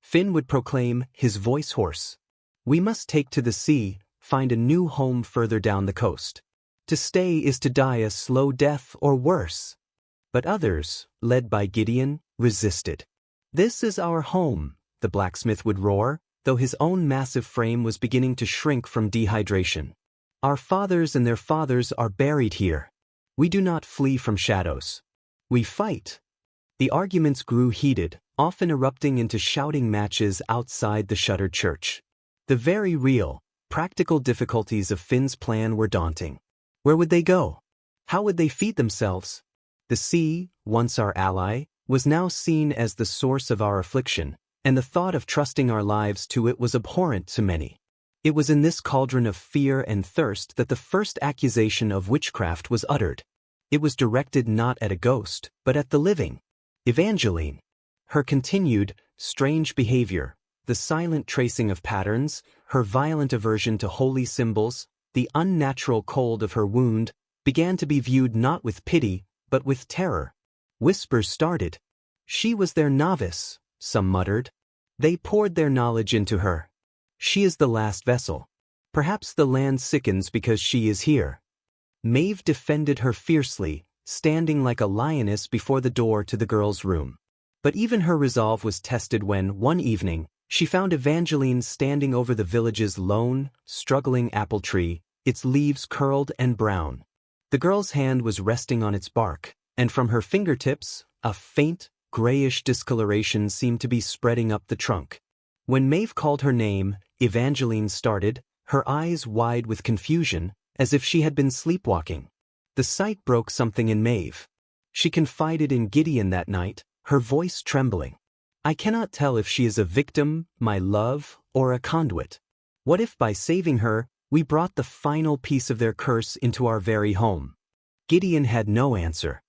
Speaker 1: Finn would proclaim, his voice hoarse. We must take to the sea, find a new home further down the coast. To stay is to die a slow death or worse. But others, led by Gideon, resisted. This is our home, the blacksmith would roar, though his own massive frame was beginning to shrink from dehydration. Our fathers and their fathers are buried here. We do not flee from shadows. We fight. The arguments grew heated, often erupting into shouting matches outside the shuttered church. The very real, practical difficulties of Finn's plan were daunting. Where would they go? How would they feed themselves? The sea, once our ally, was now seen as the source of our affliction, and the thought of trusting our lives to it was abhorrent to many. It was in this cauldron of fear and thirst that the first accusation of witchcraft was uttered. It was directed not at a ghost, but at the living. Evangeline. Her continued, strange behavior, the silent tracing of patterns, her violent aversion to holy symbols, the unnatural cold of her wound, began to be viewed not with pity, but with terror. Whispers started. She was their novice, some muttered. They poured their knowledge into her. She is the last vessel. Perhaps the land sickens because she is here. Maeve defended her fiercely, standing like a lioness before the door to the girl's room. But even her resolve was tested when, one evening, she found Evangeline standing over the village's lone, struggling apple tree, its leaves curled and brown. The girl's hand was resting on its bark, and from her fingertips, a faint, grayish discoloration seemed to be spreading up the trunk. When Maeve called her name, Evangeline started, her eyes wide with confusion, as if she had been sleepwalking. The sight broke something in Maeve. She confided in Gideon that night, her voice trembling. I cannot tell if she is a victim, my love, or a conduit. What if by saving her, we brought the final piece of their curse into our very home? Gideon had no answer.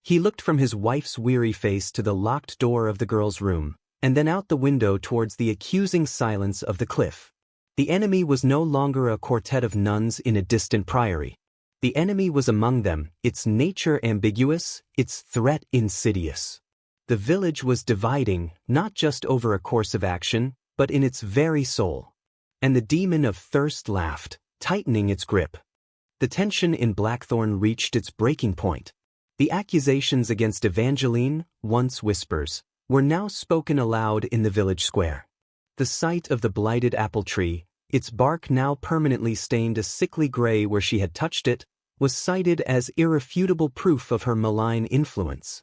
Speaker 1: He looked from his wife's weary face to the locked door of the girl's room, and then out the window towards the accusing silence of the cliff. The enemy was no longer a quartet of nuns in a distant priory. The enemy was among them, its nature ambiguous, its threat insidious. The village was dividing, not just over a course of action, but in its very soul. And the demon of thirst laughed, tightening its grip. The tension in Blackthorn reached its breaking point. The accusations against Evangeline, once whispers, were now spoken aloud in the village square. The sight of the blighted apple tree, its bark now permanently stained a sickly gray where she had touched it, was cited as irrefutable proof of her malign influence.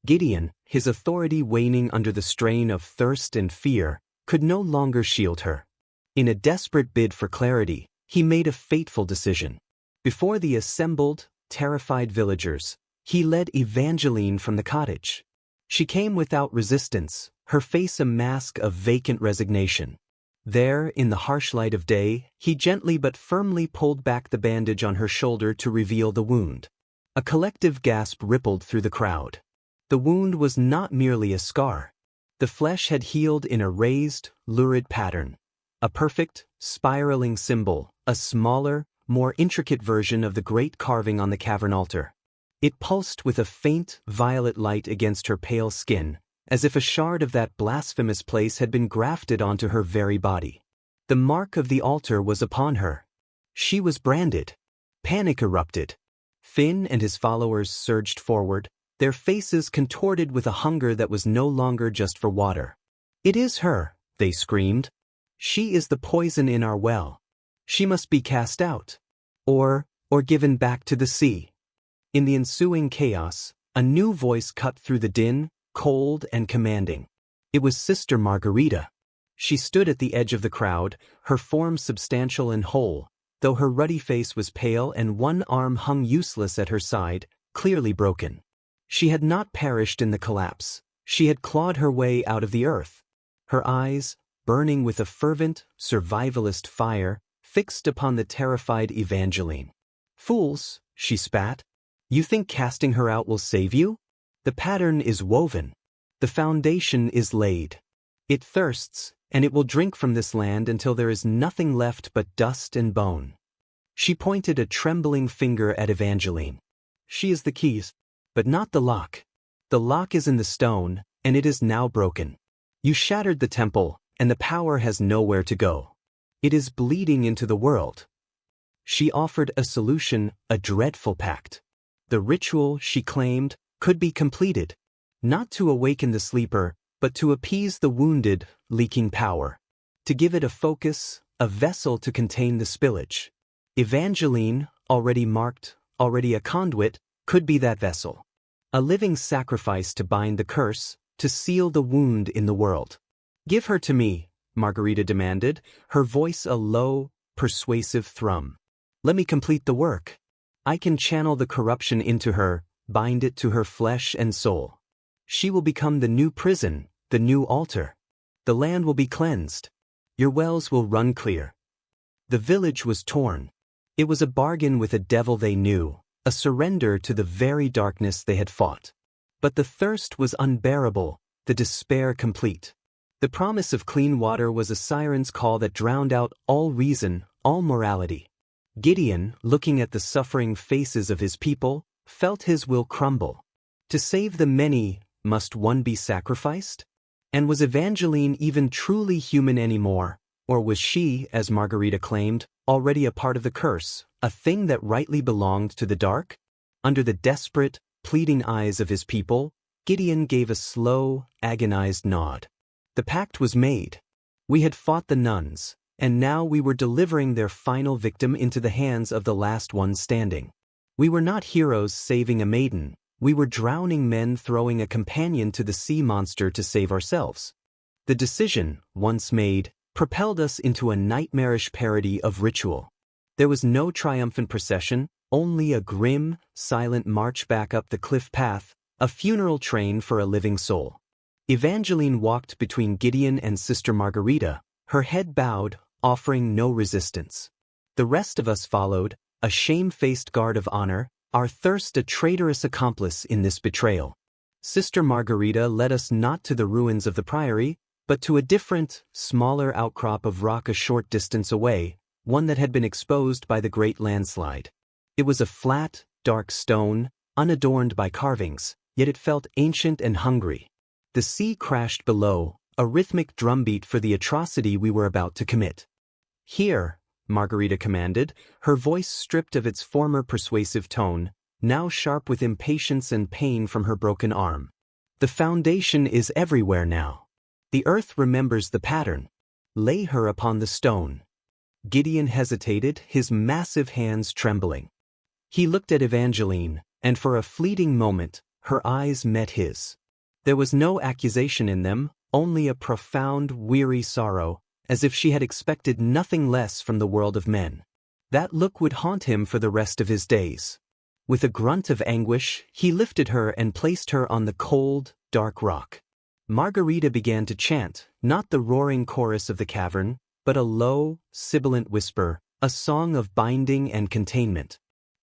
Speaker 1: Gideon, his authority waning under the strain of thirst and fear, could no longer shield her. In a desperate bid for clarity, he made a fateful decision. Before the assembled, terrified villagers, he led Evangeline from the cottage. She came without resistance, her face a mask of vacant resignation. There, in the harsh light of day, he gently but firmly pulled back the bandage on her shoulder to reveal the wound. A collective gasp rippled through the crowd. The wound was not merely a scar. The flesh had healed in a raised, lurid pattern. A perfect, spiraling symbol, a smaller, more intricate version of the great carving on the cavern altar. It pulsed with a faint, violet light against her pale skin, as if a shard of that blasphemous place had been grafted onto her very body. The mark of the altar was upon her. She was branded. Panic erupted. Finn and his followers surged forward, their faces contorted with a hunger that was no longer just for water. It is her, they screamed. She is the poison in our well. She must be cast out. Or given back to the sea. In the ensuing chaos, a new voice cut through the din, cold and commanding. It was Sister Margarita. She stood at the edge of the crowd, her form substantial and whole, though her ruddy face was pale and one arm hung useless at her side, clearly broken. She had not perished in the collapse. She had clawed her way out of the earth. Her eyes, burning with a fervent, survivalist fire, fixed upon the terrified Evangeline. Fools, she spat. You think casting her out will save you? The pattern is woven. The foundation is laid. It thirsts, and it will drink from this land until there is nothing left but dust and bone. She pointed a trembling finger at Evangeline. She is the keys, but not the lock. The lock is in the stone, and it is now broken. You shattered the temple, and the power has nowhere to go. It is bleeding into the world. She offered a solution, a dreadful pact. The ritual, she claimed, could be completed, not to awaken the sleeper, but to appease the wounded, leaking power. To give it a focus, a vessel to contain the spillage. Evangeline, already marked, already a conduit, could be that vessel. A living sacrifice to bind the curse, to seal the wound in the world. Give her to me, Margarita demanded, her voice a low, persuasive thrum. Let me complete the work. I can channel the corruption into her, bind it to her flesh and soul. She will become the new prison, the new altar. The land will be cleansed. Your wells will run clear. The village was torn. It was a bargain with a devil they knew, a surrender to the very darkness they had fought. But the thirst was unbearable, the despair complete. The promise of clean water was a siren's call that drowned out all reason, all morality. Gideon, looking at the suffering faces of his people, felt his will crumble. To save the many, must one be sacrificed? And was Evangeline even truly human anymore, or was she, as Margarita claimed, already a part of the curse, a thing that rightly belonged to the dark? Under the desperate, pleading eyes of his people, Gideon gave a slow, agonized nod. The pact was made. We had fought the nuns, and now we were delivering their final victim into the hands of the last one standing. We were not heroes saving a maiden, we were drowning men throwing a companion to the sea monster to save ourselves. The decision, once made, propelled us into a nightmarish parody of ritual. There was no triumphant procession, only a grim, silent march back up the cliff path, a funeral train for a living soul. Evangeline walked between Gideon and Sister Margarita, her head bowed, offering no resistance. The rest of us followed, a shame-faced guard of honor, our thirst a traitorous accomplice in this betrayal. Sister Margarita led us not to the ruins of the Priory, but to a different, smaller outcrop of rock a short distance away, one that had been exposed by the great landslide. It was a flat, dark stone, unadorned by carvings, yet it felt ancient and hungry. The sea crashed below, a rhythmic drumbeat for the atrocity we were about to commit. Here, Margarita commanded, her voice stripped of its former persuasive tone, now sharp with impatience and pain from her broken arm. The foundation is everywhere now. The earth remembers the pattern. Lay her upon the stone. Gideon hesitated, his massive hands trembling. He looked at Evangeline, and for a fleeting moment, her eyes met his. There was no accusation in them, only a profound, weary sorrow, as if she had expected nothing less from the world of men. That look would haunt him for the rest of his days. With a grunt of anguish, he lifted her and placed her on the cold, dark rock. Margarita began to chant, not the roaring chorus of the cavern, but a low, sibilant whisper, a song of binding and containment.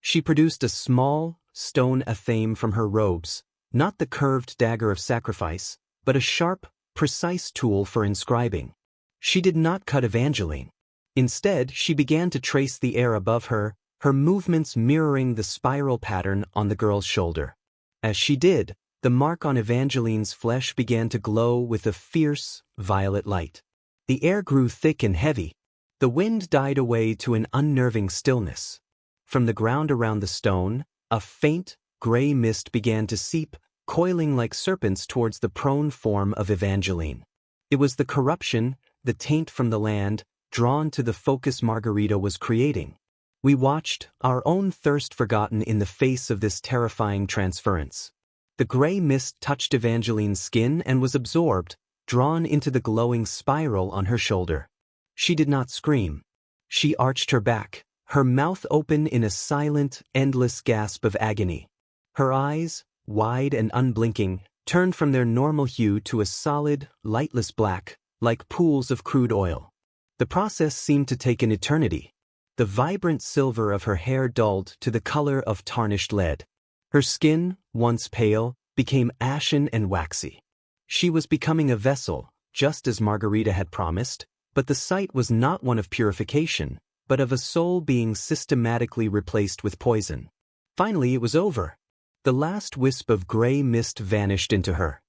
Speaker 1: She produced a small, stone athame from her robes, not the curved dagger of sacrifice, but a sharp, precise tool for inscribing. She did not cut Evangeline. Instead, she began to trace the air above her, her movements mirroring the spiral pattern on the girl's shoulder. As she did, the mark on Evangeline's flesh began to glow with a fierce, violet light. The air grew thick and heavy. The wind died away to an unnerving stillness. From the ground around the stone, a faint, gray mist began to seep, coiling like serpents towards the prone form of Evangeline. It was the corruption, the taint from the land, drawn to the focus Margarita was creating. We watched, our own thirst forgotten in the face of this terrifying transference. The gray mist touched Evangeline's skin and was absorbed, drawn into the glowing spiral on her shoulder. She did not scream. She arched her back, her mouth open in a silent, endless gasp of agony. Her eyes, wide and unblinking, turned from their normal hue to a solid, lightless black, like pools of crude oil. The process seemed to take an eternity. The vibrant silver of her hair dulled to the color of tarnished lead. Her skin, once pale, became ashen and waxy. She was becoming a vessel, just as Margarita had promised, but the sight was not one of purification, but of a soul being systematically replaced with poison. Finally it was over. The last wisp of gray mist vanished into her.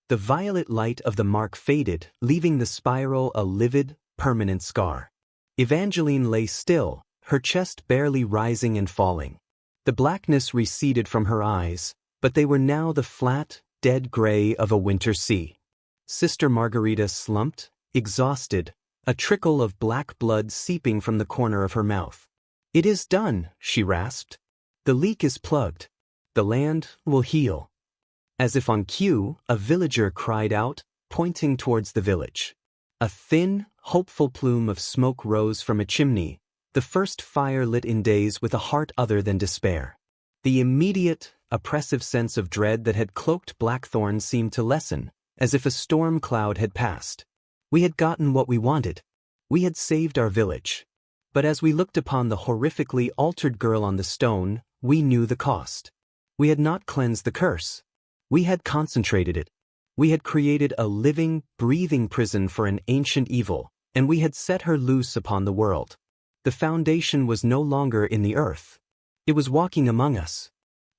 Speaker 1: The violet light of the mark faded, leaving the spiral a livid, permanent scar. Evangeline lay still, her chest barely rising and falling. The blackness receded from her eyes, but they were now the flat, dead gray of a winter sea. Sister Margarita slumped, exhausted, a trickle of black blood seeping from the corner of her mouth. "It is done," she rasped. "The leak is plugged. The land will heal." As if on cue, a villager cried out, pointing towards the village. A thin, hopeful plume of smoke rose from a chimney, the first fire lit in days with a heart other than despair. The immediate, oppressive sense of dread that had cloaked Blackthorn seemed to lessen, as if a storm cloud had passed. We had gotten what we wanted. We had saved our village. But as we looked upon the horrifically altered girl on the stone, we knew the cost. We had not cleansed the curse. We had concentrated it. We had created a living, breathing prison for an ancient evil, and we had set her loose upon the world. The foundation was no longer in the earth. It was walking among us.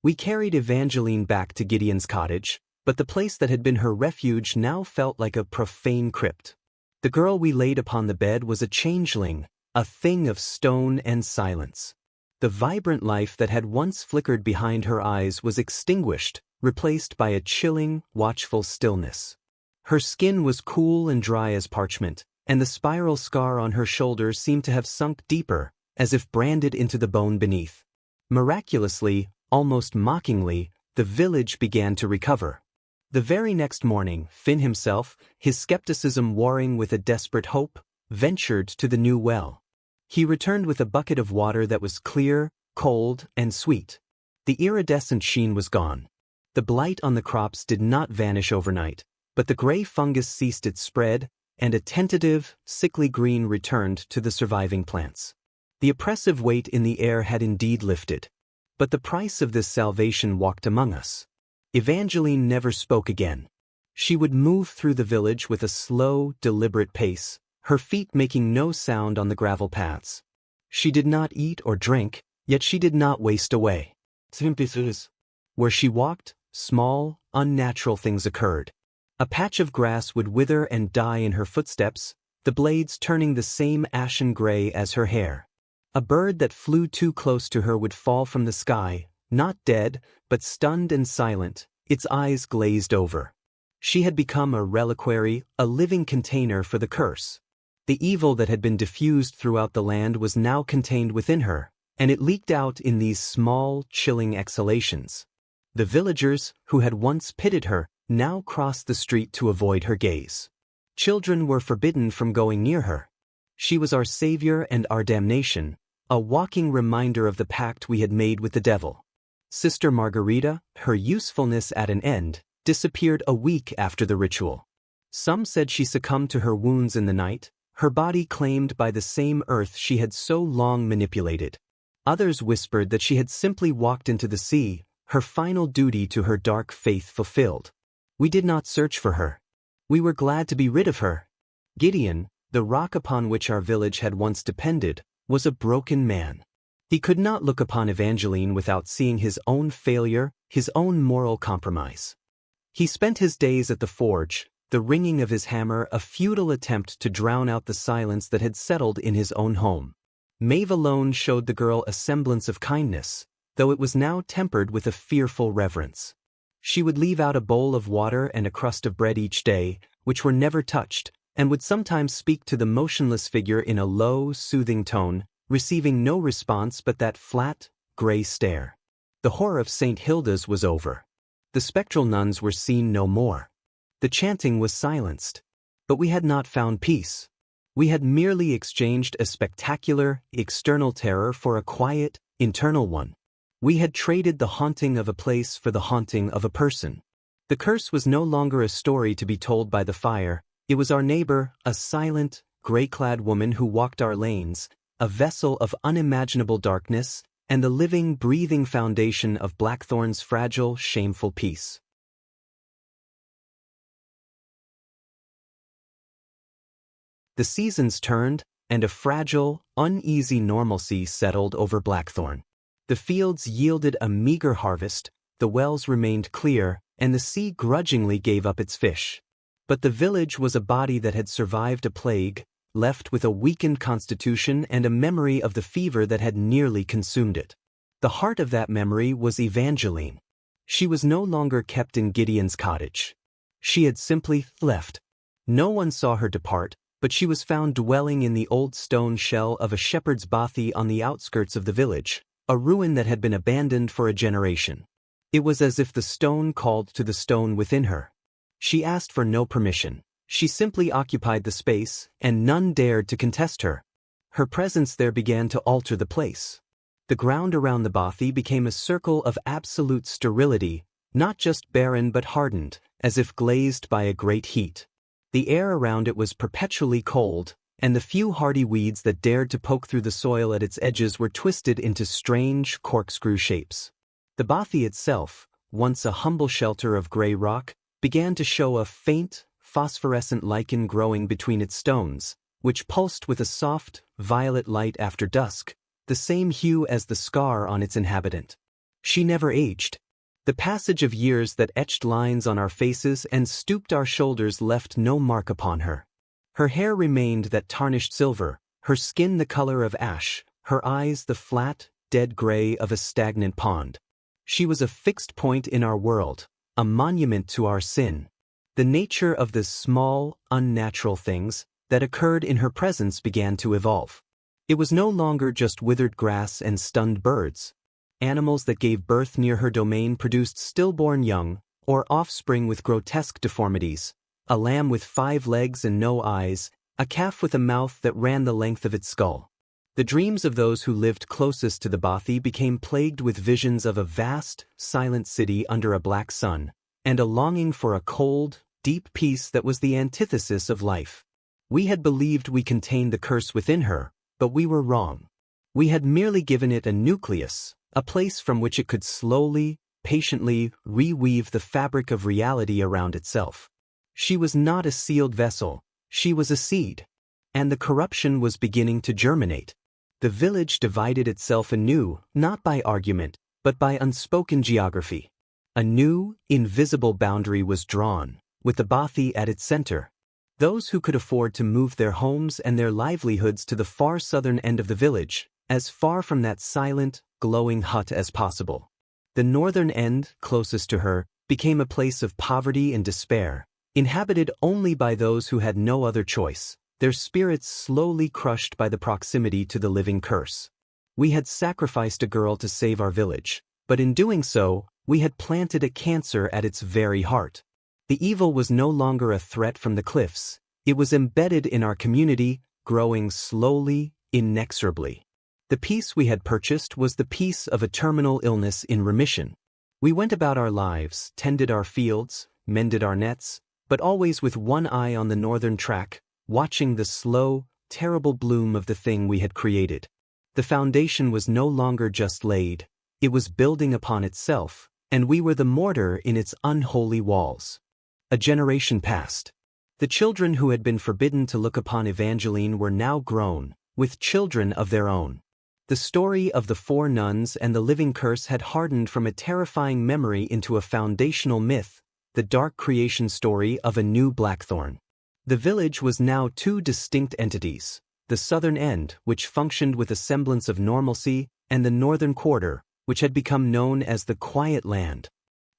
Speaker 1: We carried Evangeline back to Gideon's cottage, but the place that had been her refuge now felt like a profane crypt. The girl we laid upon the bed was a changeling, a thing of stone and silence. The vibrant life that had once flickered behind her eyes was extinguished, replaced by a chilling, watchful stillness. Her skin was cool and dry as parchment, and the spiral scar on her shoulder seemed to have sunk deeper, as if branded into the bone beneath. Miraculously, almost mockingly, the village began to recover. The very next morning, Finn himself, his skepticism warring with a desperate hope, ventured to the new well. He returned with a bucket of water that was clear, cold, and sweet. The iridescent sheen was gone. The blight on the crops did not vanish overnight, but the gray fungus ceased its spread, and a tentative, sickly green returned to the surviving plants. The oppressive weight in the air had indeed lifted. But the price of this salvation walked among us. Evangeline never spoke again. She would move through the village with a slow, deliberate pace, her feet making no sound on the gravel paths. She did not eat or drink, yet she did not waste away. Where she walked, small, unnatural things occurred. A patch of grass would wither and die in her footsteps, the blades turning the same ashen gray as her hair. A bird that flew too close to her would fall from the sky, not dead, but stunned and silent, its eyes glazed over. She had become a reliquary, a living container for the curse. The evil that had been diffused throughout the land was now contained within her, and it leaked out in these small, chilling exhalations. The villagers, who had once pitied her, now crossed the street to avoid her gaze. Children were forbidden from going near her. She was our savior and our damnation, a walking reminder of the pact we had made with the devil. Sister Margarita, her usefulness at an end, disappeared a week after the ritual. Some said she succumbed to her wounds in the night, her body claimed by the same earth she had so long manipulated. Others whispered that she had simply walked into the sea, her final duty to her dark faith fulfilled. We did not search for her. We were glad to be rid of her. Gideon, the rock upon which our village had once depended, was a broken man. He could not look upon Evangeline without seeing his own failure, his own moral compromise. He spent his days at the forge, the ringing of his hammer a futile attempt to drown out the silence that had settled in his own home. Maeve alone showed the girl a semblance of kindness, though it was now tempered with a fearful reverence. She would leave out a bowl of water and a crust of bread each day, which were never touched, and would sometimes speak to the motionless figure in a low, soothing tone, receiving no response but that flat, gray stare. The horror of St. Hilda's was over. The spectral nuns were seen no more. The chanting was silenced. But we had not found peace. We had merely exchanged a spectacular, external terror for a quiet, internal one. We had traded the haunting of a place for the haunting of a person. The curse was no longer a story to be told by the fire. It was our neighbor, a silent, gray-clad woman who walked our lanes, a vessel of unimaginable darkness, and the living, breathing foundation of Blackthorn's fragile, shameful peace. The seasons turned, and a fragile, uneasy normalcy settled over Blackthorn. The fields yielded a meager harvest, the wells remained clear, and the sea grudgingly gave up its fish. But the village was a body that had survived a plague, left with a weakened constitution and a memory of the fever that had nearly consumed it. The heart of that memory was Evangeline. She was no longer kept in Gideon's cottage. She had simply left. No one saw her depart, but she was found dwelling in the old stone shell of a shepherd's bothy on the outskirts of the village, a ruin that had been abandoned for a generation. It was as if the stone called to the stone within her. She asked for no permission. She simply occupied the space, and none dared to contest her. Her presence there began to alter the place. The ground around the bothy became a circle of absolute sterility, not just barren but hardened, as if glazed by a great heat. The air around it was perpetually cold, and the few hardy weeds that dared to poke through the soil at its edges were twisted into strange, corkscrew shapes. The bothy itself, once a humble shelter of gray rock, began to show a faint, phosphorescent lichen growing between its stones, which pulsed with a soft, violet light after dusk, the same hue as the scar on its inhabitant. She never aged. The passage of years that etched lines on our faces and stooped our shoulders left no mark upon her. Her hair remained that tarnished silver, her skin the color of ash, her eyes the flat, dead gray of a stagnant pond. She was a fixed point in our world, a monument to our sin. The nature of the small, unnatural things that occurred in her presence began to evolve. It was no longer just withered grass and stunned birds. Animals that gave birth near her domain produced stillborn young, or offspring with grotesque deformities, a lamb with 5 legs and no eyes, a calf with a mouth that ran the length of its skull. The dreams of those who lived closest to the bothy became plagued with visions of a vast, silent city under a black sun, and a longing for a cold, deep peace that was the antithesis of life. We had believed we contained the curse within her, but we were wrong. We had merely given it a nucleus, a place from which it could slowly, patiently reweave the fabric of reality around itself. She was not a sealed vessel, she was a seed. And the corruption was beginning to germinate. The village divided itself anew, not by argument, but by unspoken geography. A new, invisible boundary was drawn, with the bothy at its center. Those who could afford to move their homes and their livelihoods to the far southern end of the village, as far from that silent, glowing hut as possible. The northern end, closest to her, became a place of poverty and despair, inhabited only by those who had no other choice, their spirits slowly crushed by the proximity to the living curse. We had sacrificed a girl to save our village, but in doing so, we had planted a cancer at its very heart. The evil was no longer a threat from the cliffs, it was embedded in our community, growing slowly, inexorably. The peace we had purchased was the peace of a terminal illness in remission. We went about our lives, tended our fields, mended our nets, but always with one eye on the northern track, watching the slow, terrible bloom of the thing we had created. The foundation was no longer just laid, it was building upon itself, and we were the mortar in its unholy walls. A generation passed. The children who had been forbidden to look upon Evangeline were now grown, with children of their own. The story of the 4 nuns and the living curse had hardened from a terrifying memory into a foundational myth, the dark creation story of a new Blackthorn. The village was now 2 distinct entities, the southern end, which functioned with a semblance of normalcy, and the northern quarter, which had become known as the Quiet Land.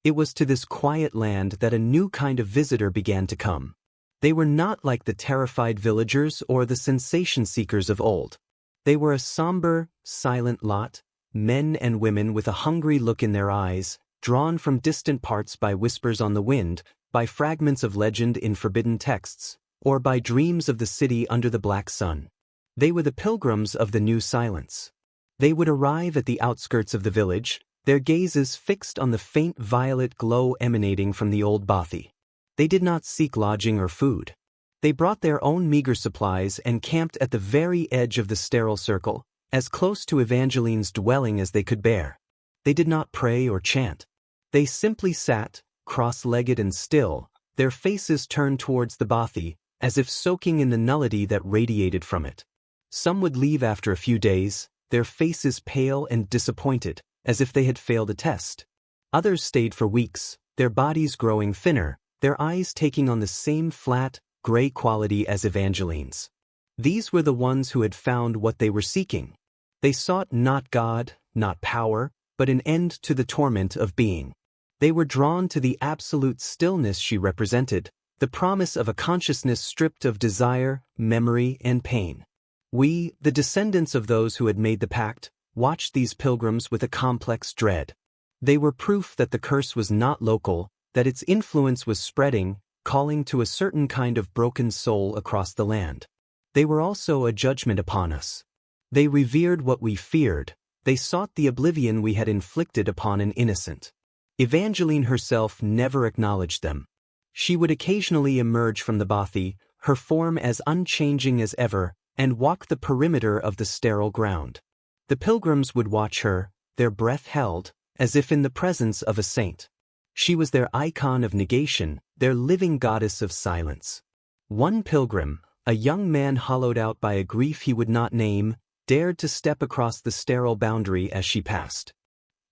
Speaker 1: It was to this quiet land that a new kind of visitor began to come. They were not like the terrified villagers or the sensation-seekers of old. They were a somber, silent lot, men and women with a hungry look in their eyes, drawn from distant parts by whispers on the wind, by fragments of legend in forbidden texts, or by dreams of the city under the black sun. They were the pilgrims of the new silence. They would arrive at the outskirts of the village, their gazes fixed on the faint violet glow emanating from the old bothy. They did not seek lodging or food. They brought their own meager supplies and camped at the very edge of the sterile circle, as close to Evangeline's dwelling as they could bear. They did not pray or chant. They simply sat, cross-legged and still, their faces turned towards the bothy, as if soaking in the nullity that radiated from it. Some would leave after a few days, their faces pale and disappointed, as if they had failed a test. Others stayed for weeks, their bodies growing thinner, their eyes taking on the same flat, gray quality as Evangeline's. These were the ones who had found what they were seeking. They sought not God, not power, but an end to the torment of being. They were drawn to the absolute stillness she represented, the promise of a consciousness stripped of desire, memory, and pain. We, the descendants of those who had made the pact, watched these pilgrims with a complex dread. They were proof that the curse was not local, that its influence was spreading, calling to a certain kind of broken soul across the land. They were also a judgment upon us. They revered what we feared, they sought the oblivion we had inflicted upon an innocent. Evangeline herself never acknowledged them. She would occasionally emerge from the bothy, her form as unchanging as ever, and walk the perimeter of the sterile ground. The pilgrims would watch her, their breath held, as if in the presence of a saint. She was their icon of negation, their living goddess of silence. One pilgrim, a young man hollowed out by a grief he would not name, dared to step across the sterile boundary as she passed.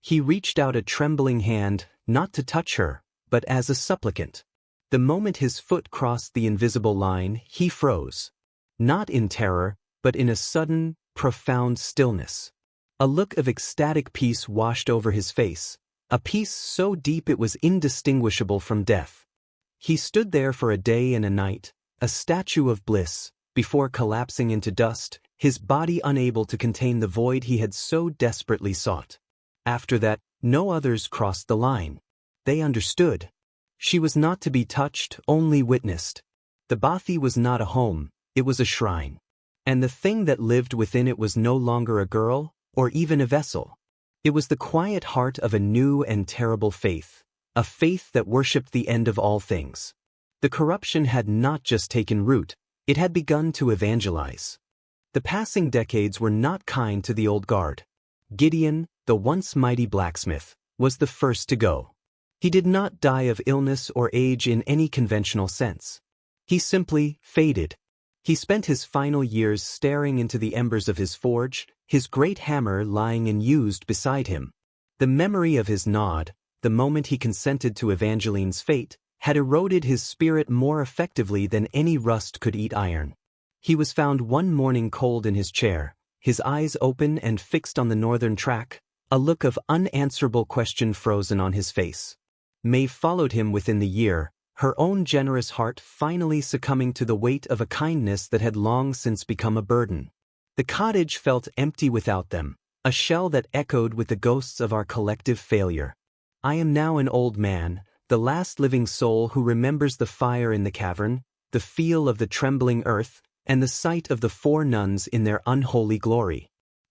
Speaker 1: He reached out a trembling hand, not to touch her, but as a supplicant. The moment his foot crossed the invisible line, he froze. Not in terror, but in a sudden, profound stillness. A look of ecstatic peace washed over his face, a peace so deep it was indistinguishable from death. He stood there for a day and a night, a statue of bliss, before collapsing into dust, his body unable to contain the void he had so desperately sought. After that, no others crossed the line. They understood. She was not to be touched, only witnessed. The bothy was not a home, it was a shrine. And the thing that lived within it was no longer a girl, or even a vessel. It was the quiet heart of a new and terrible faith, a faith that worshipped the end of all things. The corruption had not just taken root, it had begun to evangelize. The passing decades were not kind to the old guard. Gideon, the once mighty blacksmith, was the first to go. He did not die of illness or age in any conventional sense. He simply faded. He spent his final years staring into the embers of his forge, his great hammer lying unused beside him. The memory of his nod, the moment he consented to Evangeline's fate, had eroded his spirit more effectively than any rust could eat iron. He was found one morning cold in his chair, his eyes open and fixed on the northern track, a look of unanswerable question frozen on his face. Maeve followed him within the year, her own generous heart finally succumbing to the weight of a kindness that had long since become a burden. The cottage felt empty without them, a shell that echoed with the ghosts of our collective failure. I am now an old man, the last living soul who remembers the fire in the cavern, the feel of the trembling earth, and the sight of the 4 nuns in their unholy glory.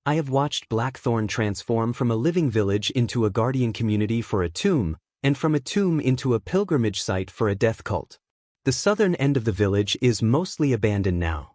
Speaker 1: I have watched Blackthorn transform from a living village into a guardian community for a tomb, and from a tomb into a pilgrimage site for a death cult. The southern end of the village is mostly abandoned now.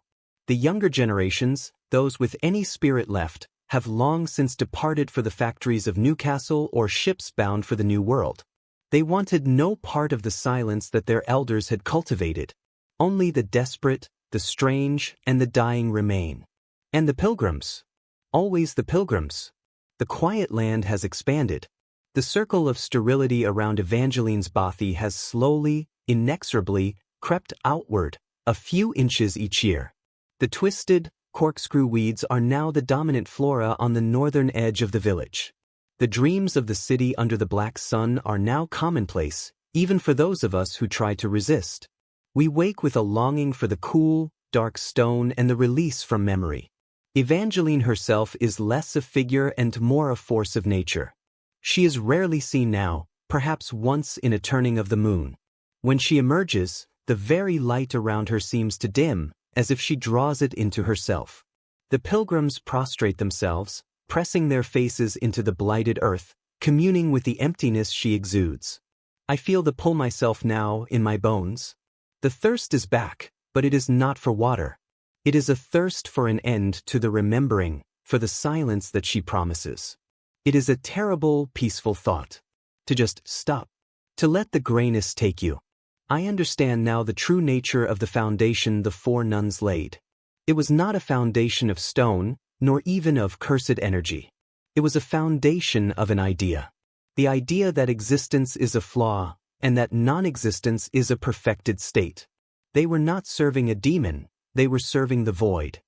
Speaker 1: The younger generations, those with any spirit left, have long since departed for the factories of Newcastle or ships bound for the New World. They wanted no part of the silence that their elders had cultivated. Only the desperate, the strange, and the dying remain. And the pilgrims. Always the pilgrims. The quiet land has expanded. The circle of sterility around Evangeline's bothy has slowly, inexorably, crept outward, a few inches each year. The twisted, corkscrew weeds are now the dominant flora on the northern edge of the village. The dreams of the city under the black sun are now commonplace, even for those of us who try to resist. We wake with a longing for the cool, dark stone and the release from memory. Evangeline herself is less a figure and more a force of nature. She is rarely seen now, perhaps once in a turning of the moon. When she emerges, the very light around her seems to dim, as if she draws it into herself. The pilgrims prostrate themselves, pressing their faces into the blighted earth, communing with the emptiness she exudes. I feel the pull myself now in my bones. The thirst is back, but it is not for water. It is a thirst for an end to the remembering, for the silence that she promises. It is a terrible, peaceful thought. To just stop. To let the grayness take you. I understand now the true nature of the foundation the 4 nuns laid. It was not a foundation of stone, nor even of cursed energy. It was a foundation of an idea. The idea that existence is a flaw, and that non-existence is a perfected state. They were not serving a demon, they were serving the void.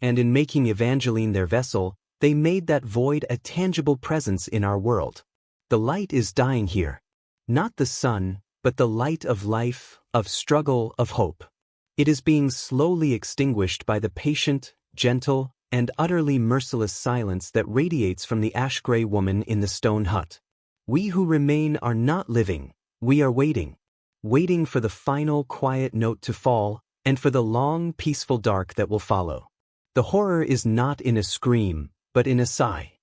Speaker 1: And in making Evangeline their vessel, they made that void a tangible presence in our world. The light is dying here. Not the sun, but the light of life, of struggle, of hope. It is being slowly extinguished by the patient, gentle, and utterly merciless silence that radiates from the ash-gray woman in the stone hut. We who remain are not living, we are waiting. Waiting for the final quiet note to fall, and for the long, peaceful dark that will follow. The horror is not in a scream, but in a sigh.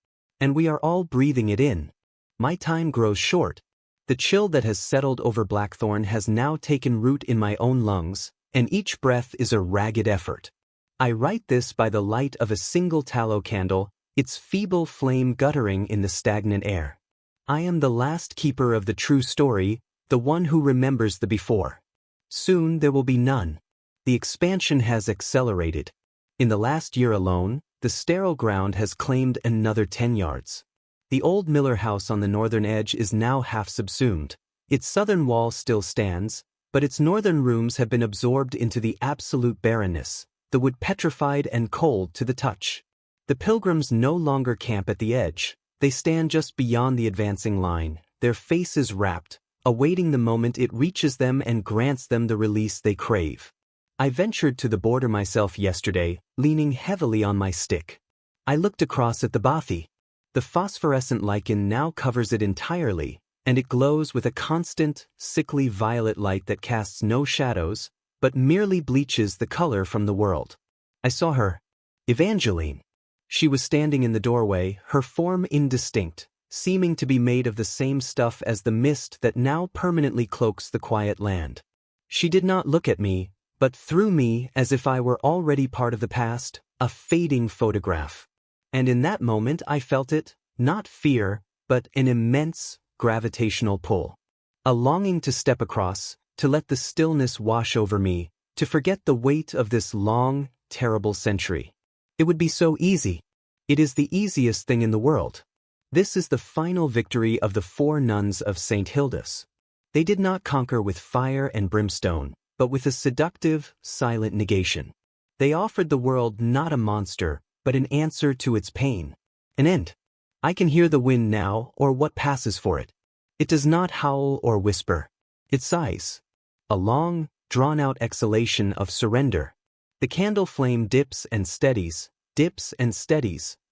Speaker 1: And we are all breathing it in. My time grows short. The chill that has settled over Blackthorn has now taken root in my own lungs, and each breath is a ragged effort. I write this by the light of a single tallow candle, its feeble flame guttering in the stagnant air. I am the last keeper of the true story, the one who remembers the before. Soon there will be none. The expansion has accelerated. In the last year alone, the sterile ground has claimed another 10 yards. The old Miller house on the northern edge is now half subsumed. Its southern wall still stands, but its northern rooms have been absorbed into the absolute barrenness, the wood petrified and cold to the touch. The pilgrims no longer camp at the edge, they stand just beyond the advancing line, their faces rapt, awaiting the moment it reaches them and grants them the release they crave. I ventured to the border myself yesterday, leaning heavily on my stick. I looked across at the bothy. The phosphorescent lichen now covers it entirely, and it glows with a constant, sickly violet light that casts no shadows, but merely bleaches the color from the world. I saw her. Evangeline. She was standing in the doorway, her form indistinct, seeming to be made of the same stuff as the mist that now permanently cloaks the quiet land. She did not look at me, but through me as if I were already part of the past, a fading photograph. And in that moment I felt it, not fear, but an immense, gravitational pull. A longing to step across, to let the stillness wash over me, to forget the weight of this long, terrible century. It would be so easy. It is the easiest thing in the world. This is the final victory of the 4 nuns of St. Hilda's. They did not conquer with fire and brimstone, but with a seductive, silent negation. They offered the world not a monster, but an answer to its pain. An end. I can hear the wind now, or what passes for it. It does not howl or whisper. It sighs. A long, drawn-out exhalation of surrender. The candle flame dips and steadies,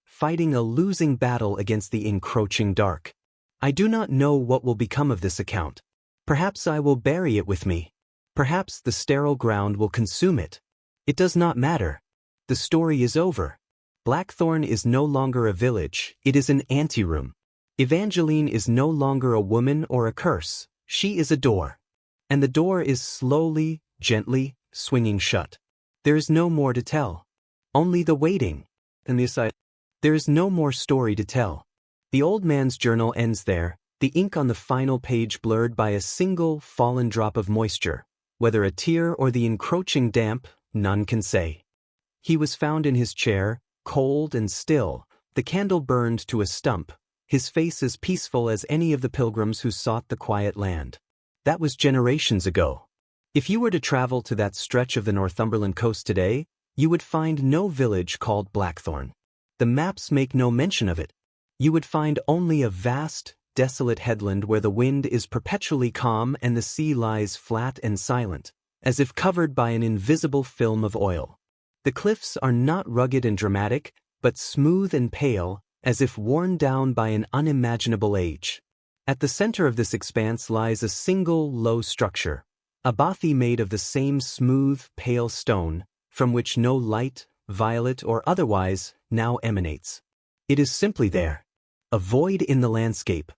Speaker 1: fighting a losing battle against the encroaching dark. I do not know what will become of this account. Perhaps I will bury it with me. Perhaps the sterile ground will consume it. It does not matter. The story is over. Blackthorn is no longer a village, it is an anteroom. Evangeline is no longer a woman or a curse, she is a door. And the door is slowly, gently, swinging shut. There is no more to tell. Only the waiting. And the aside. There is no more story to tell. The old man's journal ends there, the ink on the final page blurred by a single fallen drop of moisture. Whether a tear or the encroaching damp, none can say. He was found in his chair, cold and still, the candle burned to a stump, his face as peaceful as any of the pilgrims who sought the quiet land. That was generations ago. If you were to travel to that stretch of the Northumberland coast today, you would find no village called Blackthorn. The maps make no mention of it. You would find only a vast, desolate headland where the wind is perpetually calm and the sea lies flat and silent, as if covered by an invisible film of oil. The cliffs are not rugged and dramatic, but smooth and pale, as if worn down by an unimaginable age. At the center of this expanse lies a single low structure, a bothy made of the same smooth, pale stone, from which no light, violet or otherwise, now emanates. It is simply there. A void in the landscape.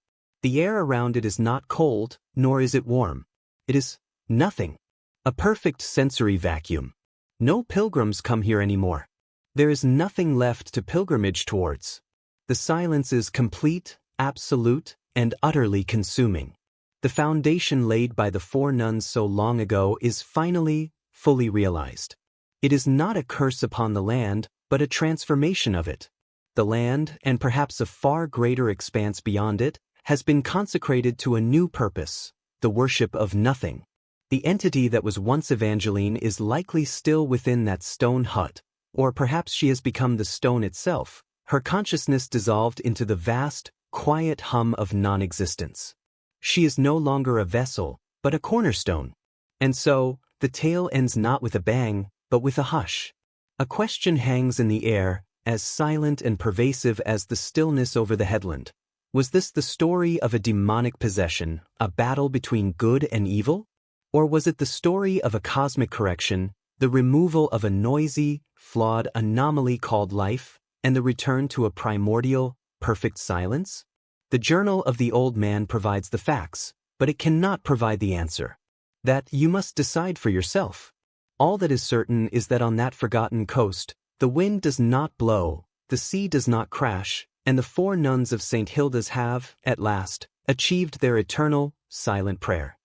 Speaker 1: The air around it is not cold, nor is it warm. It is nothing. A perfect sensory vacuum. No pilgrims come here anymore. There is nothing left to pilgrimage towards. The silence is complete, absolute, and utterly consuming. The foundation laid by the 4 nuns so long ago is finally, fully realized. It is not a curse upon the land, but a transformation of it. The land, and perhaps a far greater expanse beyond it, has been consecrated to a new purpose, the worship of nothing. The entity that was once Evangeline is likely still within that stone hut, or perhaps she has become the stone itself, her consciousness dissolved into the vast, quiet hum of non-existence. She is no longer a vessel, but a cornerstone. And so, the tale ends not with a bang, but with a hush. A question hangs in the air, as silent and pervasive as the stillness over the headland. Was this the story of a demonic possession, a battle between good and evil? Or was it the story of a cosmic correction, the removal of a noisy, flawed anomaly called life, and the return to a primordial, perfect silence? The journal of the old man provides the facts, but it cannot provide the answer. That you must decide for yourself. All that is certain is that on that forgotten coast, the wind does not blow, the sea does not crash, and the 4 nuns of St. Hilda's have, at last, achieved their eternal, silent prayer.